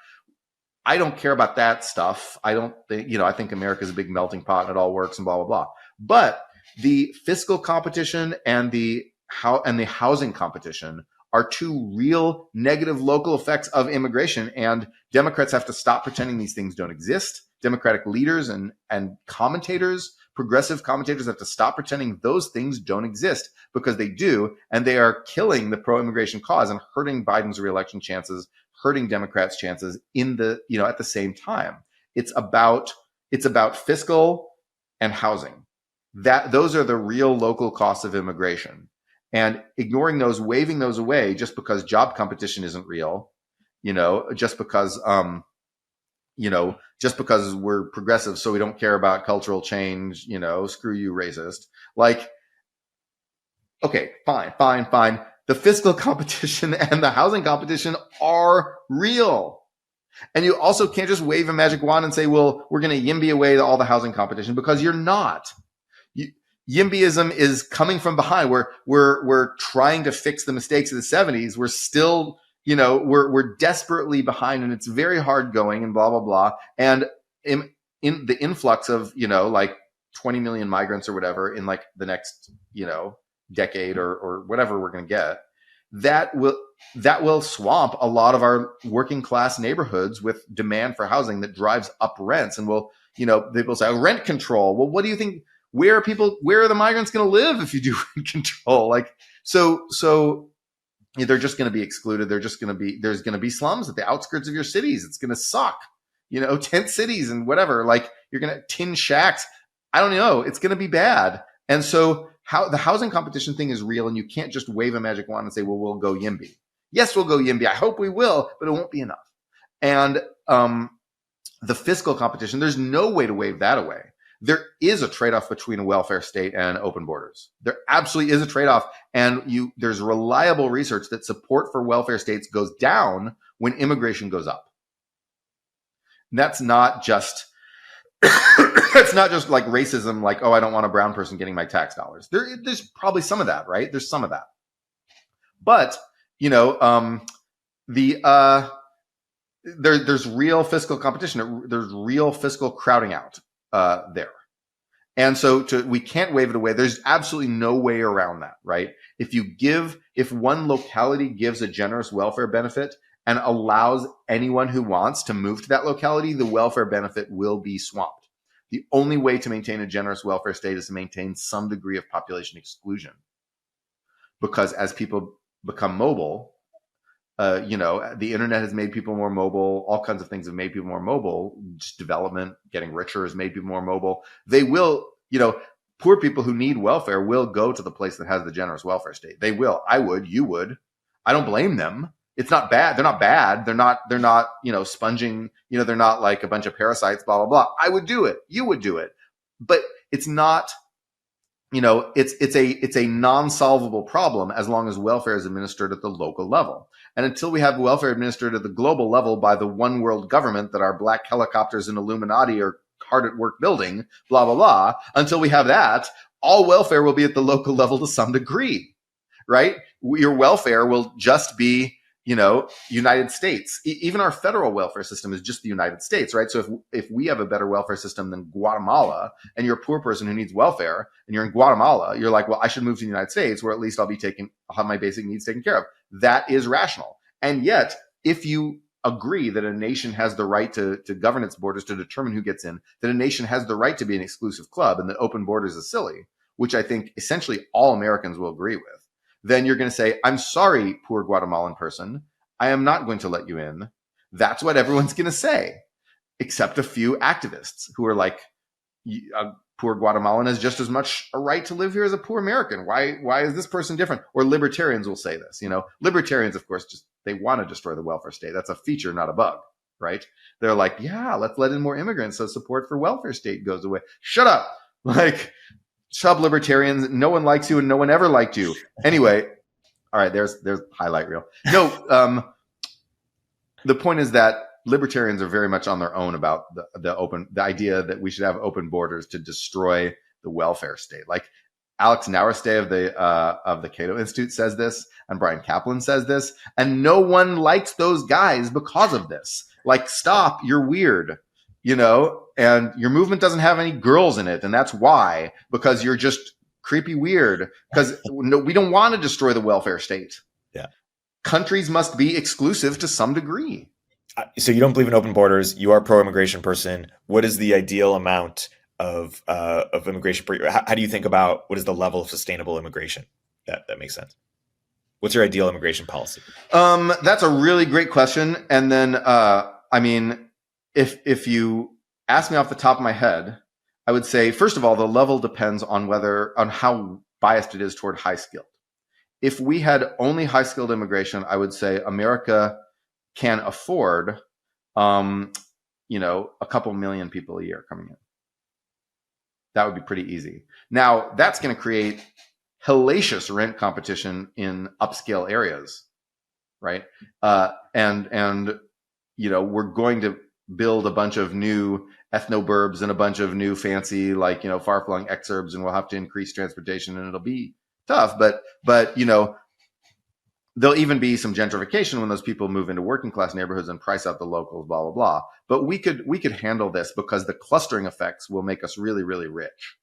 I don't care about that stuff. I don't think, I think America's a big melting pot and it all works and blah, blah, blah. But the fiscal competition and the housing competition are two real negative local effects of immigration. And Democrats have to stop pretending these things don't exist. Democratic leaders and commentators, progressive commentators, have to stop pretending those things don't exist, because they do. And they are killing the pro-immigration cause and hurting Biden's reelection chances, hurting Democrats' chances at the same time. It's about fiscal and housing. Those are the real local costs of immigration. And ignoring those, waving those away just because job competition isn't real, just because we're progressive, so we don't care about cultural change, screw you, racist. Like, okay, fine. The fiscal competition and the housing competition are real. And you also can't just wave a magic wand and say, well, we're going to YIMBY away all the housing competition, because you're not. YIMBYism is coming from behind. We're trying to fix the mistakes of the 70s. We're still, we're desperately behind, and it's very hard going and blah, blah, blah. And in the influx of, like 20 million migrants or whatever in like the next, decade or whatever we're going to get, that will swamp a lot of our working class neighborhoods with demand for housing that drives up rents. And people say, rent control. Well, what do you think? Where are the migrants going to live if you do rent control? Like, so they're just going to be excluded. There's going to be slums at the outskirts of your cities. It's going to suck, tent cities and whatever. Like, you're going to tin shacks. I don't know. It's going to be bad. And so the housing competition thing is real, and you can't just wave a magic wand and say, well, we'll go YIMBY. Yes, we'll go YIMBY. I hope we will, but it won't be enough. And the fiscal competition, there's no way to wave that away. There is a trade-off between a welfare state and open borders. There absolutely is a trade-off. And there's reliable research that support for welfare states goes down when immigration goes up. And that's not just like racism, like, oh, I don't want a brown person getting my tax dollars. There's probably some of that, right? There's some of that. But, there's real fiscal competition. There's real fiscal crowding out there. And so we can't wave it away. There's absolutely no way around that, right? If one locality gives a generous welfare benefit and allows anyone who wants to move to that locality, the welfare benefit will be swamped. The only way to maintain a generous welfare state is to maintain some degree of population exclusion. Because as people become mobile, the internet has made people more mobile. All kinds of things have made people more mobile. Just development, getting richer has made people more mobile. They will, poor people who need welfare will go to the place that has the generous welfare state. They will. I would. You would. I don't blame them. It's not bad. They're not bad. They're not, sponging, they're not like a bunch of parasites, blah, blah, blah. I would do it. You would do it. But it's not, it's a non-solvable problem as long as welfare is administered at the local level. And until we have welfare administered at the global level by the one world government that our black helicopters and Illuminati are hard at work building, blah, blah, blah, until we have that, all welfare will be at the local level to some degree, right? Your welfare will just be, United States. Even our federal welfare system is just the United States, right? So if we have a better welfare system than Guatemala, and you're a poor person who needs welfare, and you're in Guatemala, you're like, well, I should move to the United States where at least I'll have my basic needs taken care of. That is rational. And yet, if you agree that a nation has the right to govern its borders, to determine who gets in, that a nation has the right to be an exclusive club, and that open borders is silly, which I think essentially all Americans will agree with, then you're going to say, I'm sorry, poor Guatemalan person, I am not going to let you in. That's what everyone's going to say, except a few activists who are like, a poor Guatemalan has just as much a right to live here as a poor American. Why is this person different? Or libertarians will say this. Libertarians, of course, they want to destroy the welfare state. That's a feature, not a bug, right? They're like, yeah, let's let in more immigrants so support for welfare state goes away. Shut up. Like, shut up, libertarians. No one likes you and no one ever liked you. Anyway, all right, there's highlight reel. No, the point is that libertarians are very much on their own about the idea that we should have open borders to destroy the welfare state. Like Alex Nawarstey of the Cato Institute says this, and Brian Kaplan says this, and no one likes those guys because of this. Like, stop, you're weird, and your movement doesn't have any girls in it, and that's why, because you're just creepy weird, because we don't want to destroy the welfare state. Yeah. Countries must be exclusive to some degree. So you don't believe in open borders. You are a pro-immigration person. What is the ideal amount of immigration? How do you think about what is the level of sustainable immigration? That makes sense. What's your ideal immigration policy? That's a really great question. And then, if you ask me off the top of my head, I would say, first of all, the level depends on how biased it is toward high skilled. If we had only high skilled immigration, I would say America can afford, a couple million people a year coming in. That would be pretty easy. Now, that's going to create hellacious rent competition in upscale areas, right? And we're going to build a bunch of new ethnoburbs and a bunch of new fancy, far-flung exurbs, and we'll have to increase transportation, and it'll be tough. But there'll even be some gentrification when those people move into working class neighborhoods and price out the locals, blah, blah, blah. But we could handle this because the clustering effects will make us really, really rich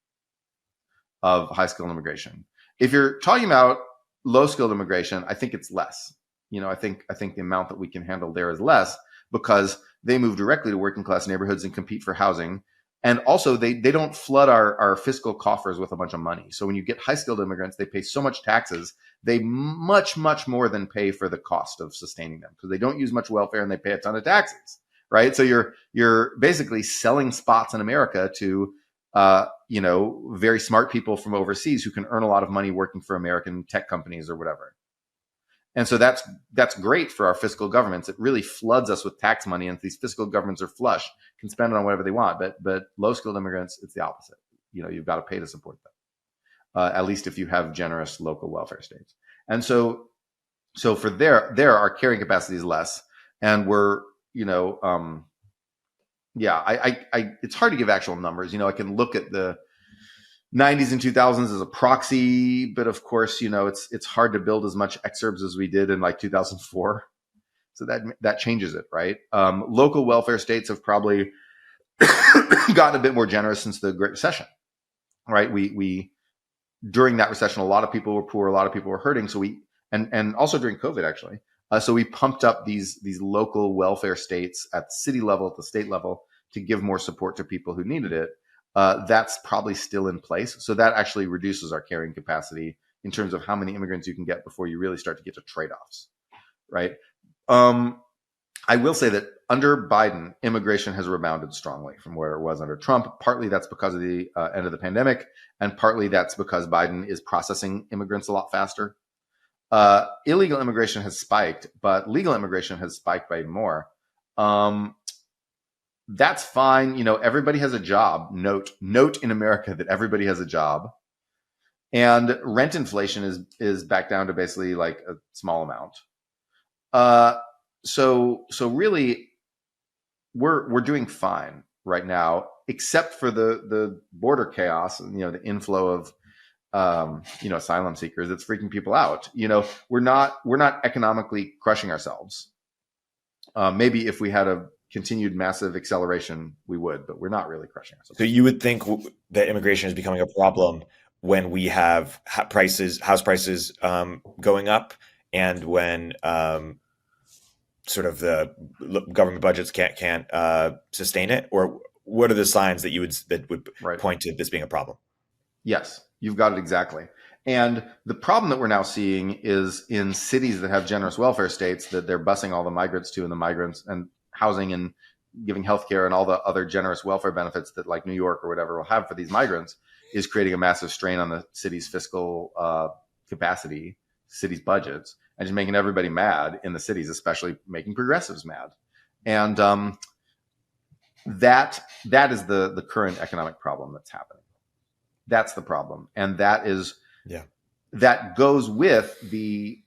of high skilled immigration. If you're talking about low skilled immigration, I think it's less. I think the amount that we can handle there is less because they move directly to working class neighborhoods and compete for housing. And also they don't flood our fiscal coffers with a bunch of money. So when you get high skilled immigrants, they pay so much taxes, they much, much more than pay for the cost of sustaining them because they don't use much welfare and they pay a ton of taxes, right? So you're basically selling spots in America to, very smart people from overseas who can earn a lot of money working for American tech companies or whatever. And so that's great for our fiscal governments. It really floods us with tax money, and these fiscal governments are flush, can spend it on whatever they want. But low skilled immigrants, it's the opposite. You've got to pay to support them, at least if you have generous local welfare states. And so for there our carrying capacity is less, and we're it's hard to give actual numbers. I can look at the 90s and 2000s as a proxy, but of course, it's hard to build as much exurbs as we did in like 2004. So that changes it, right? Local welfare states have probably gotten a bit more generous since the Great Recession, right? We during that recession, a lot of people were poor, a lot of people were hurting. So and also during COVID, actually. So we pumped up these local welfare states at the city level, at the state level, to give more support to people who needed it. That's probably still in place. So that actually reduces our carrying capacity in terms of how many immigrants you can get before you really start to get to trade-offs, right? I will say that under Biden, immigration has rebounded strongly from where it was under Trump. Partly that's because of the end of the pandemic, and partly that's because Biden is processing immigrants a lot faster. Illegal immigration has spiked, but legal immigration has spiked by even more. That's fine. Everybody has a job. Note in America that everybody has a job, and rent inflation is back down to basically like a small amount. So really we're doing fine right now, except for the border chaos and, the inflow of, asylum seekers. It's freaking people out. We're not economically crushing ourselves. Maybe if we had a continued massive acceleration, we would, but we're not really crushing ourselves. So you would think that immigration is becoming a problem when we have house prices going up, and when sort of the government budgets can't sustain it, or what are the signs that would Right. point to this being a problem? Yes, you've got it exactly. And the problem that we're now seeing is in cities that have generous welfare states that they're busing all the migrants to, and the migrants and housing and giving healthcare and all the other generous welfare benefits that like New York or whatever will have for these migrants, is creating a massive strain on the city's fiscal capacity, city's budgets, and just making everybody mad in the cities, especially making progressives mad. And that is the current economic problem that's happening. That's the problem. And that goes with the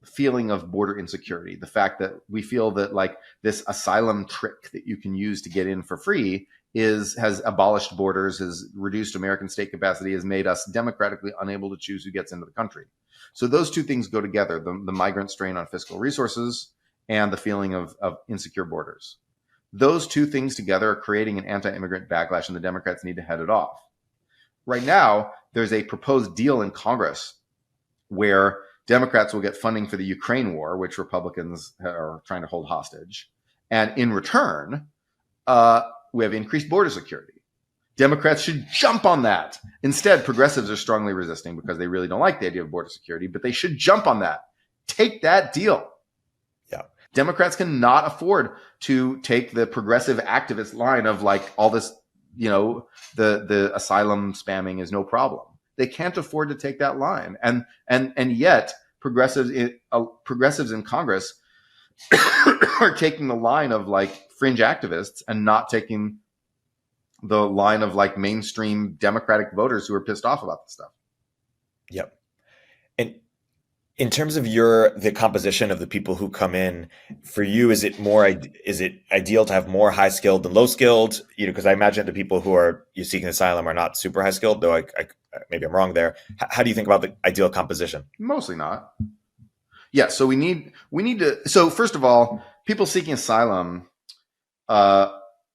feeling of border insecurity, the fact that we feel that like this asylum trick that you can use to get in for free has abolished borders, has reduced American state capacity, has made us democratically unable to choose who gets into the country. So those two things go together, the migrant strain on fiscal resources and the feeling of insecure borders. Those two things together are creating an anti-immigrant backlash, and the Democrats need to head it off. Right now, there's a proposed deal in Congress where Democrats will get funding for the Ukraine war, which Republicans are trying to hold hostage. And in return, we have increased border security. Democrats should jump on that. Instead, progressives are strongly resisting because they really don't like the idea of border security, but they should jump on that. Take that deal. Yeah. Democrats cannot afford to take the progressive activist line of like all this, the asylum spamming is no problem. They can't afford to take that line. And yet progressives in Congress are taking the line of like fringe activists and not taking the line of like mainstream Democratic voters who are pissed off about this stuff. Yep. And in terms of the composition of the people who come in, for you, is it ideal to have more high skilled than low skilled? Because I imagine the people who are seeking asylum are not super high skilled, though maybe I'm wrong there. How do you think about the ideal composition? Mostly not. Yeah. So we need to. So first of all, people seeking asylum,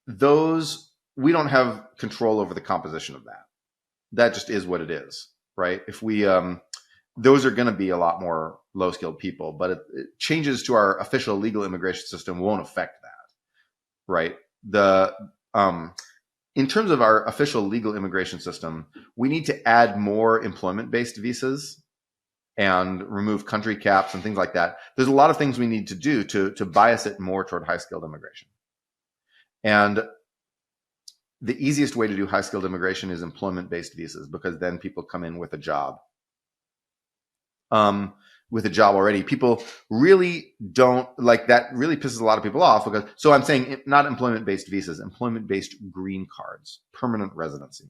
those we don't have control over the composition of that. That just is what it is, right? If we those are going to be a lot more low skilled people, but changes to our official legal immigration system won't affect that, right? In terms of our official legal immigration system, we need to add more employment based visas and remove country caps and things like that. There's a lot of things we need to do to bias it more toward high skilled immigration. And the easiest way to do high skilled immigration is employment based visas, because then people come in with a job. With a job already, people really don't like that. Really pisses a lot of people off, because so I'm saying not employment based visas, employment based green cards, permanent residency.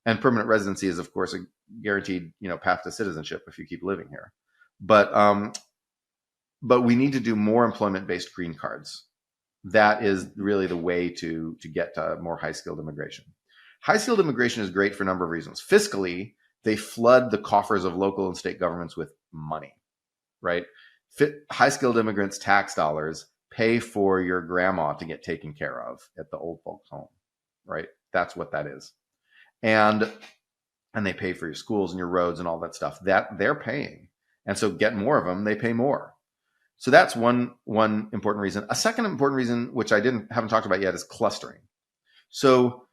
And permanent residency is, of course, a guaranteed, path to citizenship if you keep living here. But we need to do more employment-based green cards. That is really the way to get to more high-skilled immigration. High-skilled immigration is great for a number of reasons. Fiscally, they flood the coffers of local and state governments with money, right? High-skilled immigrants' tax dollars pay for your grandma to get taken care of at the old folks' home, right? That's what that is. And they pay for your schools and your roads and all that stuff that they're paying. And so get more of them, they pay more. So that's one important reason. A second important reason, which I haven't talked about yet, is clustering. So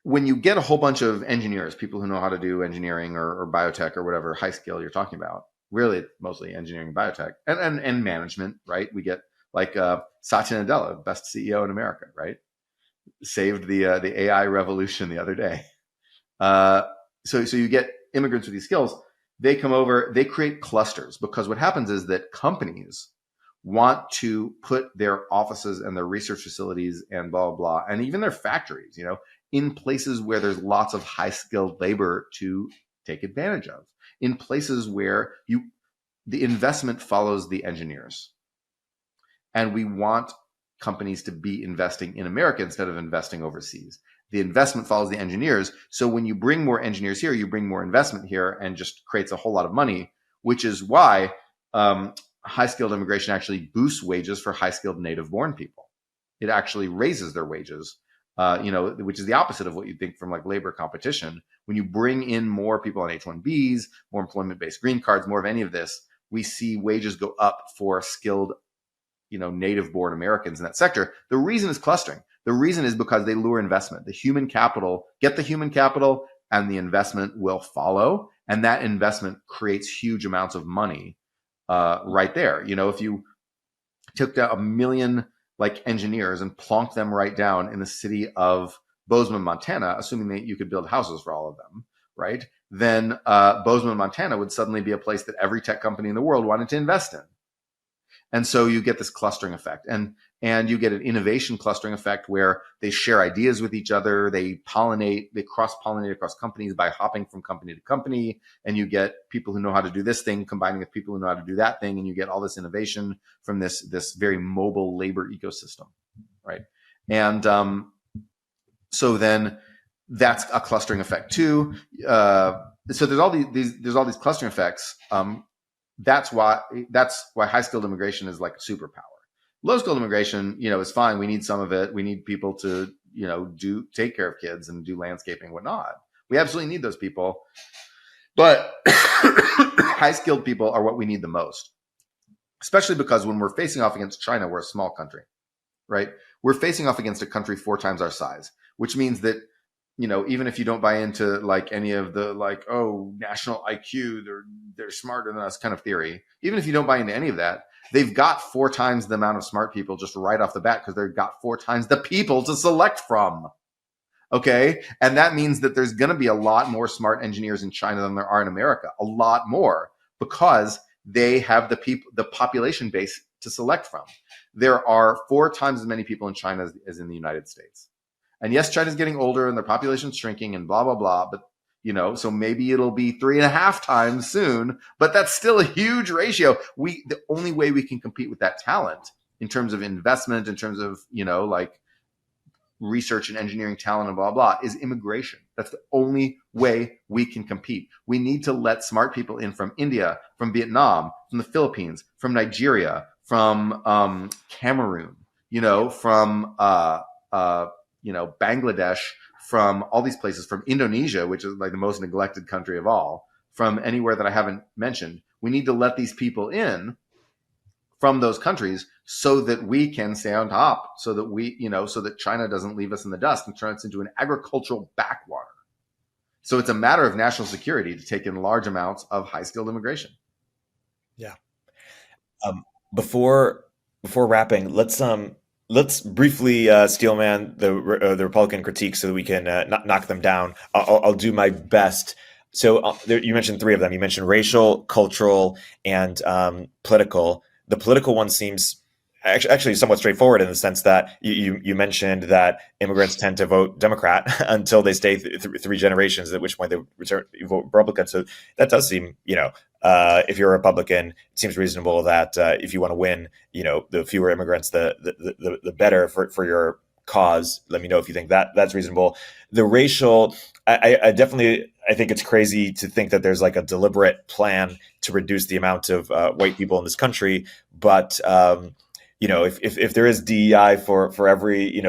when you get a whole bunch of engineers, people who know how to do engineering or biotech or whatever high skill you're talking about, really mostly engineering and biotech and management, right? We get like Satya Nadella, best CEO in America, right? Saved the AI revolution the other day. So you get immigrants with these skills, they come over, they create clusters, because what happens is that companies want to put their offices and their research facilities and blah, blah, blah, and even their factories, in places where there's lots of high skilled labor to take advantage of, in places where the investment follows the engineers. And we want companies to be investing in America instead of investing overseas. The investment follows the engineers. So when you bring more engineers here, you bring more investment here, and just creates a whole lot of money, which is why high-skilled immigration actually boosts wages for high-skilled native-born people. It actually raises their wages, which is the opposite of what you'd think from like labor competition. When you bring in more people on H-1Bs, more employment-based green cards, more of any of this, we see wages go up for skilled native-born Americans in that sector. The reason is clustering. The reason is because they lure investment. The human capital, get the human capital, and the investment will follow. And that investment creates huge amounts of money right there. If you took down 1 million like engineers and plonked them right down in the city of Bozeman, Montana, assuming that you could build houses for all of them, right? Then Bozeman, Montana would suddenly be a place that every tech company in the world wanted to invest in. And so you get this clustering effect, and you get an innovation clustering effect where they share ideas with each other. They pollinate, they cross-pollinate across companies by hopping from company to company. And you get people who know how to do this thing combining with people who know how to do that thing. And you get all this innovation from this very mobile labor ecosystem, right? And so then that's a clustering effect too. So there's all these clustering effects. That's why high skilled immigration is like a superpower. Low skilled immigration, is fine. We need some of it. We need people to, take care of kids and do landscaping and whatnot. We absolutely need those people. But high skilled people are what we need the most, especially because when we're facing off against China, we're a small country, right? We're facing off against a country 4 times our size, which means that, even if you don't buy into like any of the national IQ, they're smarter than us kind of theory. Even if you don't buy into any of that, they've got 4 times the amount of smart people just right off the bat, because they've got 4 times the people to select from. Okay. And that means that there's going to be a lot more smart engineers in China than there are in America, a lot more, because they have the population base to select from. There are 4 times as many people in China as in the United States. And yes, China's getting older and their population's shrinking and blah, blah, blah. But, so maybe it'll be 3.5 times soon, but that's still a huge ratio. The only way we can compete with that talent in terms of investment, in terms of, research and engineering talent and blah, blah, is immigration. That's the only way we can compete. We need to let smart people in from India, from Vietnam, from the Philippines, from Nigeria, from Cameroon, from Bangladesh, from all these places, from Indonesia, which is like the most neglected country of all, from anywhere that I haven't mentioned. We need to let these people in from those countries so that we can stay on top, so that so that China doesn't leave us in the dust and turn us into an agricultural backwater. So it's a matter of national security to take in large amounts of high-skilled immigration. Yeah. Before wrapping, let's briefly steelman the Republican critiques so that we can knock them down. I'll do my best. So you mentioned three of them. You mentioned racial, cultural, and political. The political one seems actually somewhat straightforward in the sense that you mentioned that immigrants tend to vote Democrat until they stay three generations, at which point they vote Republican. So that does seem, if you're a Republican, it seems reasonable that if you want to win, the fewer immigrants, the better for your cause. Let me know if you think that's reasonable. The racial, I definitely, I think it's crazy to think that there's like a deliberate plan to reduce the amount of white people in this country. But if there is DEI for every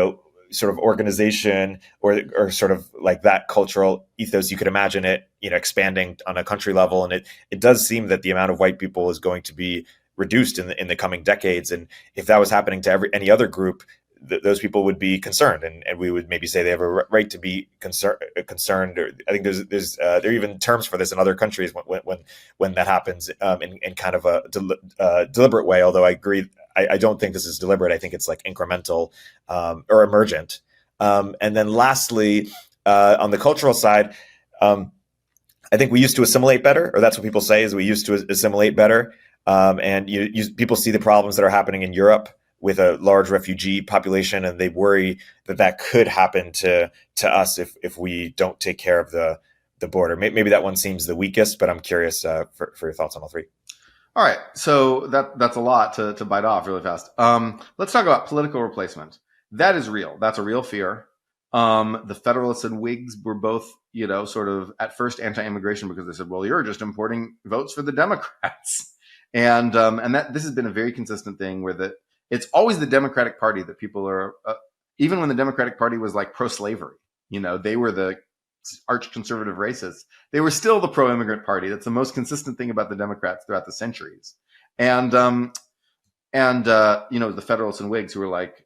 sort of organization or sort of like that cultural ethos, you could imagine it expanding on a country level, and it does seem that the amount of white people is going to be reduced in the coming decades. And if that was happening to any other group, those people would be concerned, and we would maybe say they have a right to be concerned. Or I think there are even terms for this in other countries when that happens in kind of a deliberate way. Although I agree, I don't think this is deliberate. I think it's like incremental or emergent. And then lastly, on the cultural side, I think we used to assimilate better, or that's what people say, is we used to assimilate better. And people see the problems that are happening in Europe with a large refugee population, and they worry that could happen to us if we don't take care of the border. Maybe that one seems the weakest, but I'm curious for your thoughts on all three. All right, so that's a lot to bite off really fast. Let's talk about political replacement. That is real. That's a real fear. The Federalists and Whigs were both, sort of at first anti-immigration because they said, well, you're just importing votes for the Democrats. And that this has been a very consistent thing where it's always the Democratic Party that people are, even when the Democratic Party was like pro-slavery, they were the arch conservative racists. They were still the pro-immigrant party. That's the most consistent thing about the Democrats throughout the centuries. And the Federalists and Whigs who were like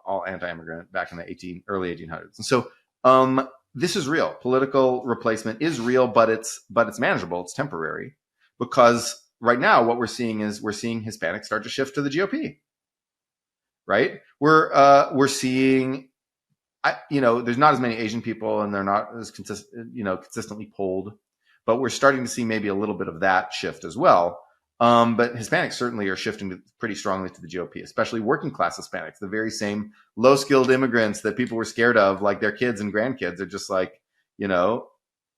all anti-immigrant back in the early 1800s. And so this is real. Political replacement is real, but it's manageable. It's temporary, because right now what we're seeing Hispanics start to shift to the GOP. Right? We're seeing, there's not as many Asian people, and they're not as consistently polled, but we're starting to see maybe a little bit of that shift as well. But Hispanics certainly are shifting pretty strongly to the GOP, especially working class Hispanics, the very same low skilled immigrants that people were scared of, like their kids and grandkids are just like,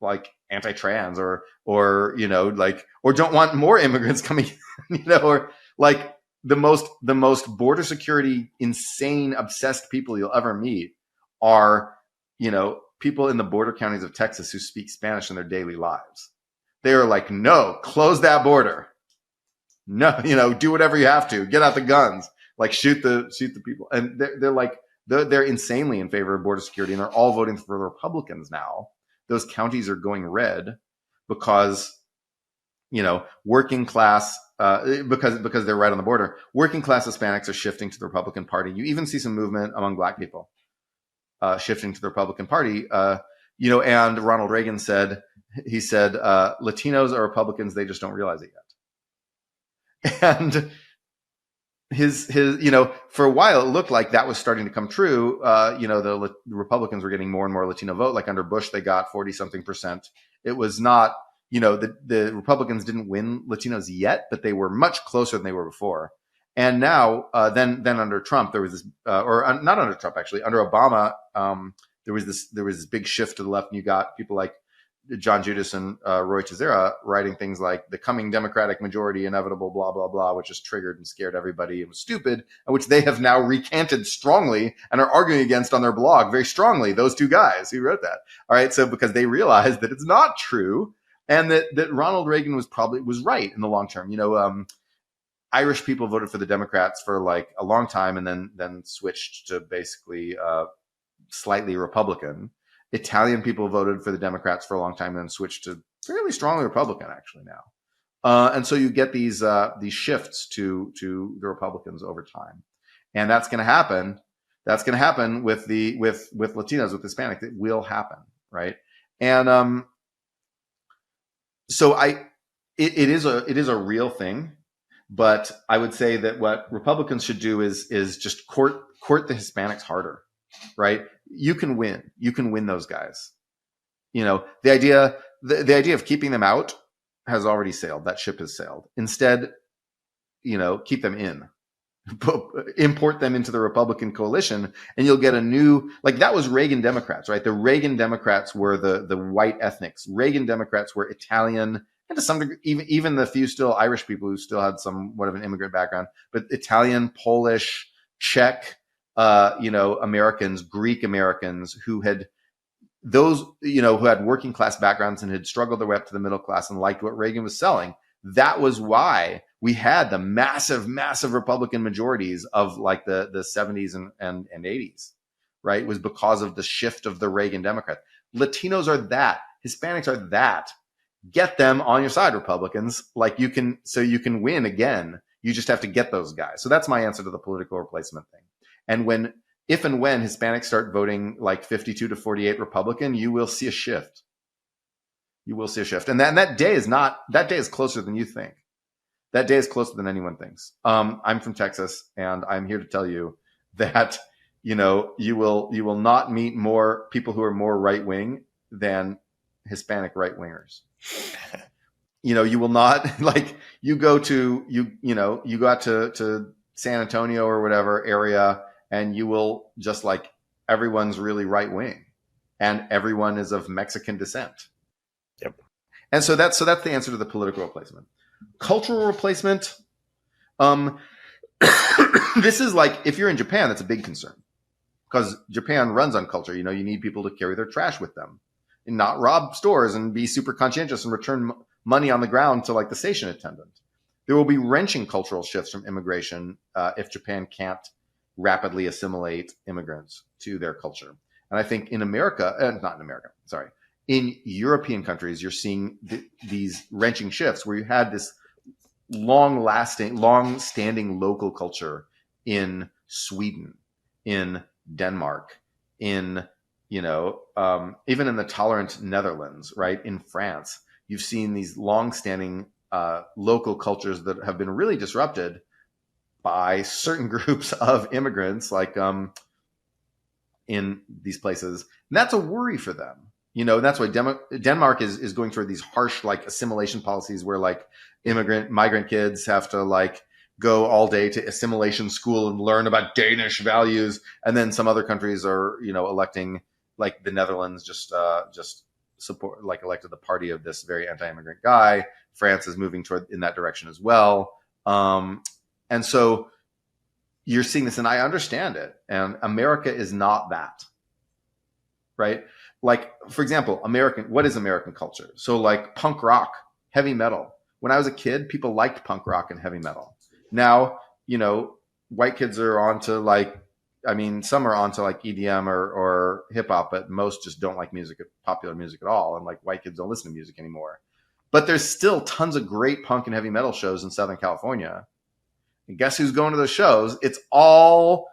like anti-trans or don't want more immigrants coming, or like, the most border security insane obsessed people you'll ever meet are, people in the border counties of Texas who speak Spanish in their daily lives. They are like, no, close that border. No, do whatever you have to. Get out the guns. Like shoot the people. And they're insanely in favor of border security, and they're all voting for the Republicans now. Those counties are going red because working class, because they're right on the border, working class Hispanics are shifting to the Republican Party. You even see some movement among Black people shifting to the Republican Party. And Ronald Reagan said, Latinos are Republicans, they just don't realize it yet. And his for a while it looked like that was starting to come true. The Republicans were getting more and more Latino vote. Like under Bush, they got 40-something%. It was not, the Republicans didn't win Latinos yet, but they were much closer than they were before. And now, then under Trump, there was this, or not under Trump actually, under Obama, there was this big shift to the left, and you got people like John Judas and Roy Tezera writing things like the coming Democratic majority inevitable, blah, blah, blah, which just triggered and scared everybody and was stupid, and which they have now recanted strongly and are arguing against on their blog very strongly, those two guys who wrote that. All right. So because they realized that it's not true and that Ronald Reagan was right in the long term. Irish people voted for the Democrats for like a long time and then switched to basically slightly Republican. Italian people voted for the Democrats for a long time and then switched to fairly strongly Republican actually now. And so you get these shifts to the Republicans over time. And that's going to happen. That's going to happen with Latinos, with Hispanics. It will happen. Right. And so it is a real thing. But I would say that what Republicans should do is just court the Hispanics harder. Right. You can win those guys. The idea of keeping them out has already sailed. That ship has sailed. Instead, keep them in, import them into the Republican coalition, and you'll get a new, like that was Reagan Democrats, right? The Reagan Democrats were the white ethnics. Reagan Democrats were Italian, and to some degree, even the few still Irish people who still had somewhat of an immigrant background, but Italian, Polish, Czech, Americans, Greek Americans who had working class backgrounds and had struggled their way up to the middle class and liked what Reagan was selling. That was why we had the massive, massive Republican majorities of like the 70s and 80s, right? It was because of the shift of the Reagan Democrats. Latinos are that. Hispanics are that. Get them on your side, Republicans. Like you can win again. You just have to get those guys. So that's my answer to the political replacement thing. And if and when Hispanics start voting like 52 to 48 Republican, you will see a shift. You will see a shift. And that day is closer than you think. That day is closer than anyone thinks. I'm from Texas, and I'm here to tell you that, you will not meet more people who are more right wing than Hispanic right wingers. You will not, like, you go out to San Antonio or whatever area, and you will just like everyone's really right wing and everyone is of Mexican descent. Yep. And so that's the answer to the political replacement. Cultural replacement. This is like, if you're in Japan, that's a big concern because Japan runs on culture. You need people to carry their trash with them and not rob stores and be super conscientious and return money on the ground to like the station attendant. There will be wrenching cultural shifts from immigration if Japan can't rapidly assimilate immigrants to their culture. And I think in in European countries, you're seeing these wrenching shifts where you had this long-standing local culture in Sweden, in Denmark, in even in the tolerant Netherlands, right? In France, you've seen these long-standing local cultures that have been really disrupted by certain groups of immigrants, like in these places. And that's a worry for them. That's why Denmark is going through these harsh like assimilation policies where like migrant kids have to like go all day to assimilation school and learn about Danish values. And then some other countries are, electing, like the Netherlands just support, like elected the party of this very anti-immigrant guy. France is moving toward in that direction as well. And so you're seeing this, and I understand it. And America is not that, right? Like, for example, what is American culture? So like punk rock, heavy metal. When I was a kid, people liked punk rock and heavy metal. Now, white kids are onto like, some are onto like EDM or hip hop, but most just don't like popular music at all. And like white kids don't listen to music anymore. But there's still tons of great punk and heavy metal shows in Southern California. And guess who's going to those shows? It's all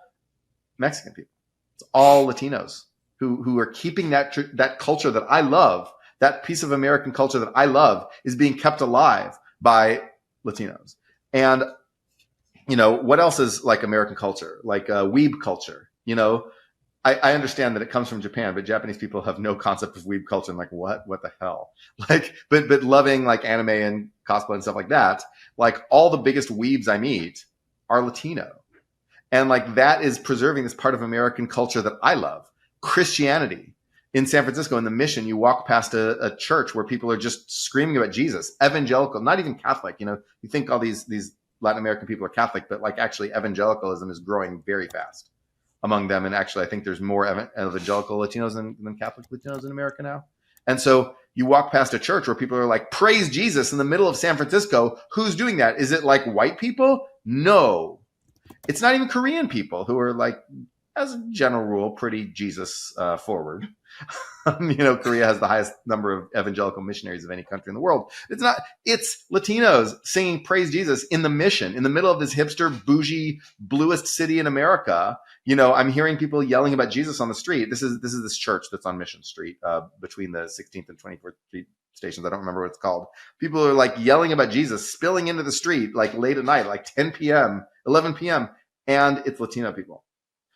Mexican people. It's all Latinos who are keeping that culture that I love, that piece of American culture that I love is being kept alive by Latinos. And, what else is like American culture? Like weeb culture, I understand that it comes from Japan, but Japanese people have no concept of weeb culture. And like, what the hell? Like, but loving like anime and cosplay and stuff like that. Like all the biggest weebs I meet are Latino. And like, that is preserving this part of American culture that I love. Christianity. in San Francisco, in the Mission, you walk past a church where people are just screaming about Jesus, evangelical, not even Catholic. You think all these Latin American people are Catholic, but like actually evangelicalism is growing very fast among them. And actually, I think there's more evangelical Latinos than Catholic Latinos in America now. And so you walk past a church where people are like, praise Jesus in the middle of San Francisco. Who's doing that? Is it like white people? No. It's not even Korean people who are like, as a general rule, pretty Jesus forward. Korea has the highest number of evangelical missionaries of any country in the world. It's Latinos singing praise Jesus in the Mission, in the middle of this hipster, bougie, bluest city in America. I'm hearing people yelling about Jesus on the street. This is this church that's on Mission Street, between the 16th and 24th Street stations. I don't remember what it's called. People are like yelling about Jesus, spilling into the street, like late at night, like 10 p.m., 11 p.m. And it's Latino people.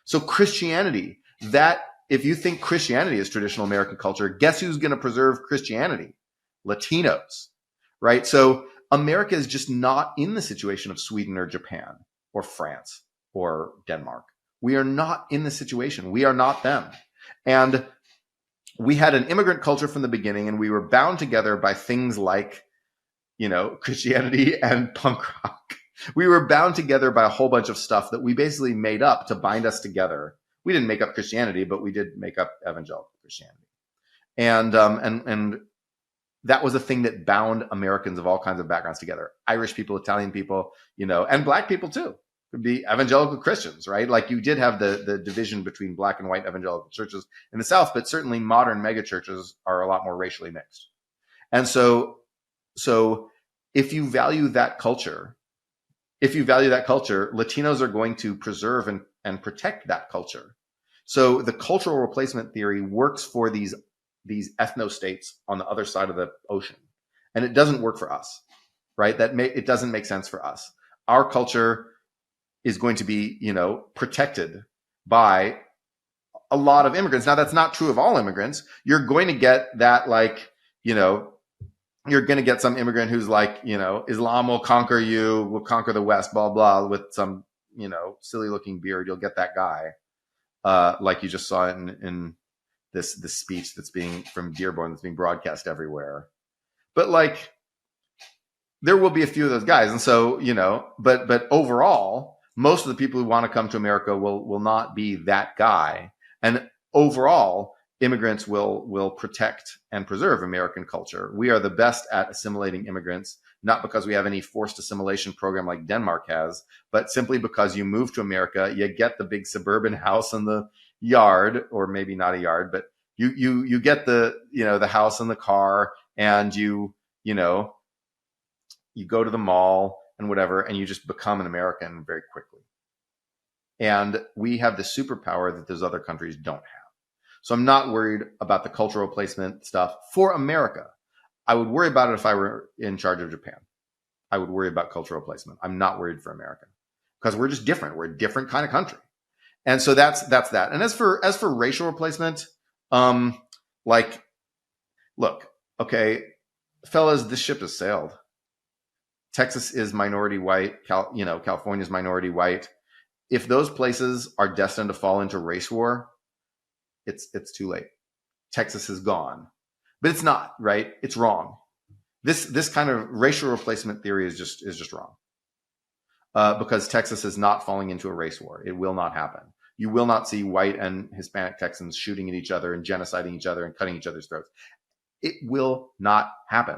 So Christianity, if you think Christianity is traditional American culture, guess who's going to preserve Christianity? Latinos, right? So America is just not in the situation of Sweden or Japan or France or Denmark. We are not in the situation. We are not them. And we had an immigrant culture from the beginning, and we were bound together by things like, Christianity and punk rock. We were bound together by a whole bunch of stuff that we basically made up to bind us together. We didn't make up Christianity, but we did make up evangelical Christianity. And that was a thing that bound Americans of all kinds of backgrounds together. Irish people, Italian people, and black people too. Could be evangelical Christians, right? Like you did have the division between black and white evangelical churches in the South, but certainly modern megachurches are a lot more racially mixed. And so if you value that culture, Latinos are going to preserve and protect that culture. So the cultural replacement theory works for these ethno-states on the other side of the ocean. And it doesn't work for us, right? It doesn't make sense for us. Our culture is going to be, protected by a lot of immigrants. Now, that's not true of all immigrants. You're going to get that, you're going to get some immigrant who's like, Islam will conquer you, will conquer the West, blah, blah, with some, silly looking beard. You'll get that guy. Like you just saw in this speech from Dearborn that's being broadcast everywhere. But like, there will be a few of those guys. And so, but overall, most of the people who want to come to America will not be that guy. And overall, immigrants will protect and preserve American culture. We are the best at assimilating immigrants, not because we have any forced assimilation program like Denmark has, but simply because you move to America, you get the big suburban house and the yard, or maybe not a yard, but you get the house and the car, and you go to the mall and whatever, and you just become an American very quickly. And we have the superpower that those other countries don't have. So I'm not worried about the cultural replacement stuff for America. I would worry about it if I were in charge of Japan. I would worry about cultural replacement. I'm not worried for America because we're just different. We're a different kind of country. And so that's that. And as for racial replacement, look, okay, fellas, this ship has sailed. Texas is minority white. California is minority white. If those places are destined to fall into race war, it's too late. Texas is gone, but it's not, right? It's wrong. This kind of racial replacement theory is just wrong. Because Texas is not falling into a race war. It will not happen. You will not see white and Hispanic Texans shooting at each other and genociding each other and cutting each other's throats. It will not happen.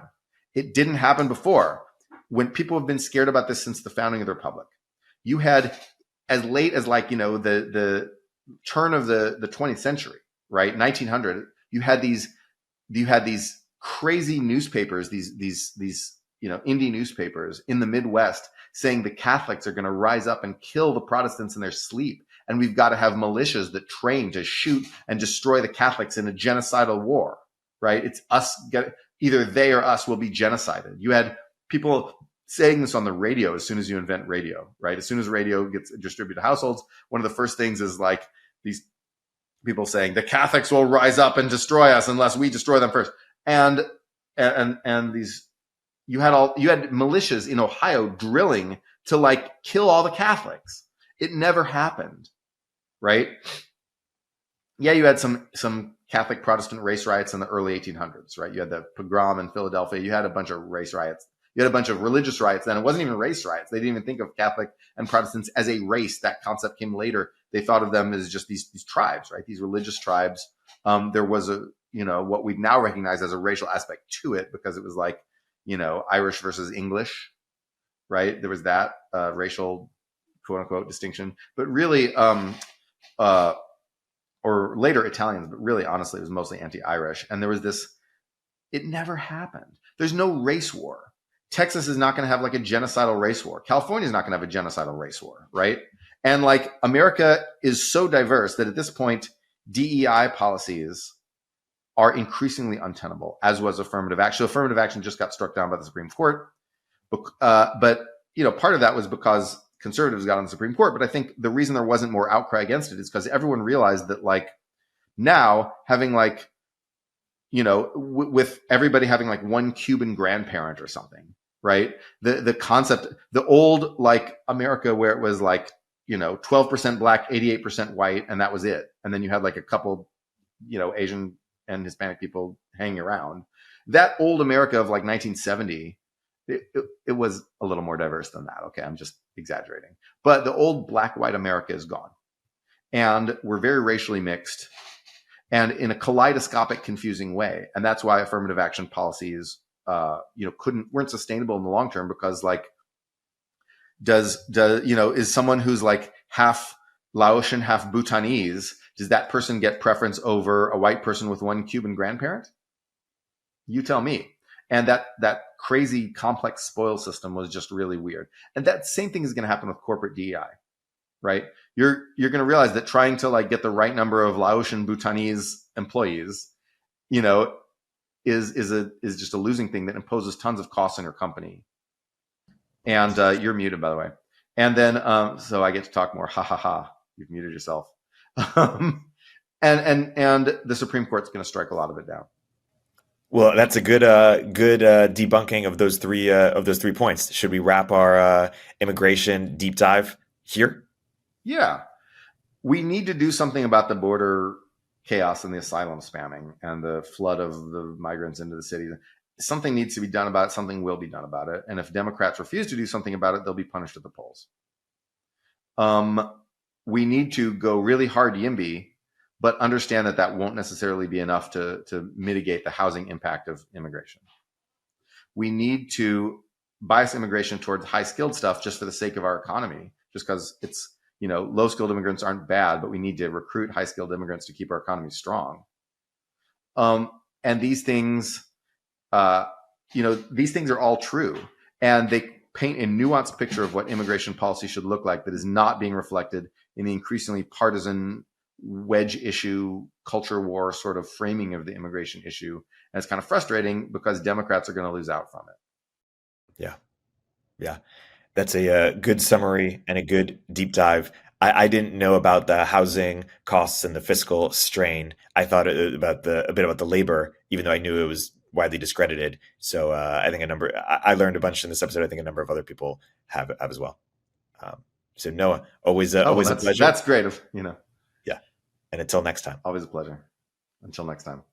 It didn't happen before. When people have been scared about this since the founding of the Republic, you had as late as the turn of the 20th century, right? 1900, you had these crazy newspapers, these indie newspapers in the Midwest saying the Catholics are going to rise up and kill the Protestants in their sleep. And we've got to have militias that train to shoot and destroy the Catholics in a genocidal war, right? It's us, either they or us will be genocided. You had people saying this on the radio as soon as you invent radio, right? As soon as radio gets distributed to households, one of the first things is like these people saying the Catholics will rise up and destroy us unless we destroy them first. And these, you had militias in Ohio drilling to kill all the Catholics. It never happened, right? yeah, you had some Catholic Protestant race riots in the early 1800s, right? You had the pogrom in Philadelphia. You had a bunch of race riots. You had a bunch of religious riots. Then it wasn't even race riots. They didn't even think of Catholic and Protestants as a race. That concept came later. They thought of them as just these tribes, right? These religious tribes. There was what we now recognize as a racial aspect to it, because it was like, Irish versus English, right? There was that racial quote unquote distinction, but really, or later Italians, but really, honestly, it was mostly anti-Irish. And there was this, it never happened. There's no race war. Texas is not going to have like a genocidal race war. California is not going to have a genocidal race war, right? And like America is so diverse that at this point, DEI policies are increasingly untenable, as was affirmative action. Affirmative action just got struck down by the Supreme Court. But part of that was because conservatives got on the Supreme Court. But I think the reason there wasn't more outcry against it is because everyone realized that like now having like, with everybody having like one Cuban grandparent or something, right? The concept, the old like America where it was like, 12% black, 88% white, and that was it. And then you had like a couple, Asian and Hispanic people hanging around. That old America of like 1970, it was a little more diverse than that. Okay, I'm just exaggerating. But the old black-white America is gone. And we're very racially mixed and in a kaleidoscopic, confusing way. And that's why affirmative action policies, weren't sustainable in the long term, because like, is someone who's like half Laotian, half Bhutanese, does that person get preference over a white person with one Cuban grandparent? You tell me. And that crazy complex spoil system was just really weird. And that same thing is going to happen with corporate DEI, right? You're going to realize that trying to like get the right number of Laotian Bhutanese employees, is just a losing thing that imposes tons of costs on your company. And you're muted, by the way. And then so I get to talk more. Ha ha ha! You've muted yourself. And the Supreme Court's going to strike a lot of it down. Well, that's a good debunking of those three points. Should we wrap our immigration deep dive here? Yeah, we need to do something about the border chaos and the asylum spamming and the flood of the migrants into the city. Something needs to be done about it. Something will be done about it. And if Democrats refuse to do something about it, they'll be punished at the polls. We need to go really hard YIMBY, but understand that won't necessarily be enough to mitigate the housing impact of immigration. We need to bias immigration towards high-skilled stuff just for the sake of our economy, just because it's, low-skilled immigrants aren't bad, but we need to recruit high-skilled immigrants to keep our economy strong. And these things, these things are all true, and they paint a nuanced picture of what immigration policy should look like that is not being reflected in the increasingly partisan wedge issue, culture war sort of framing of the immigration issue. And it's kind of frustrating because Democrats are going to lose out from it. Yeah. That's a good summary and a good deep dive. I didn't know about the housing costs and the fiscal strain. I thought a bit about the labor, even though I knew it was widely discredited. So I think I learned a bunch in this episode. I think a number of other people have as well. So Noah, always a pleasure. That's great. Yeah. And until next time. Always a pleasure. Until next time.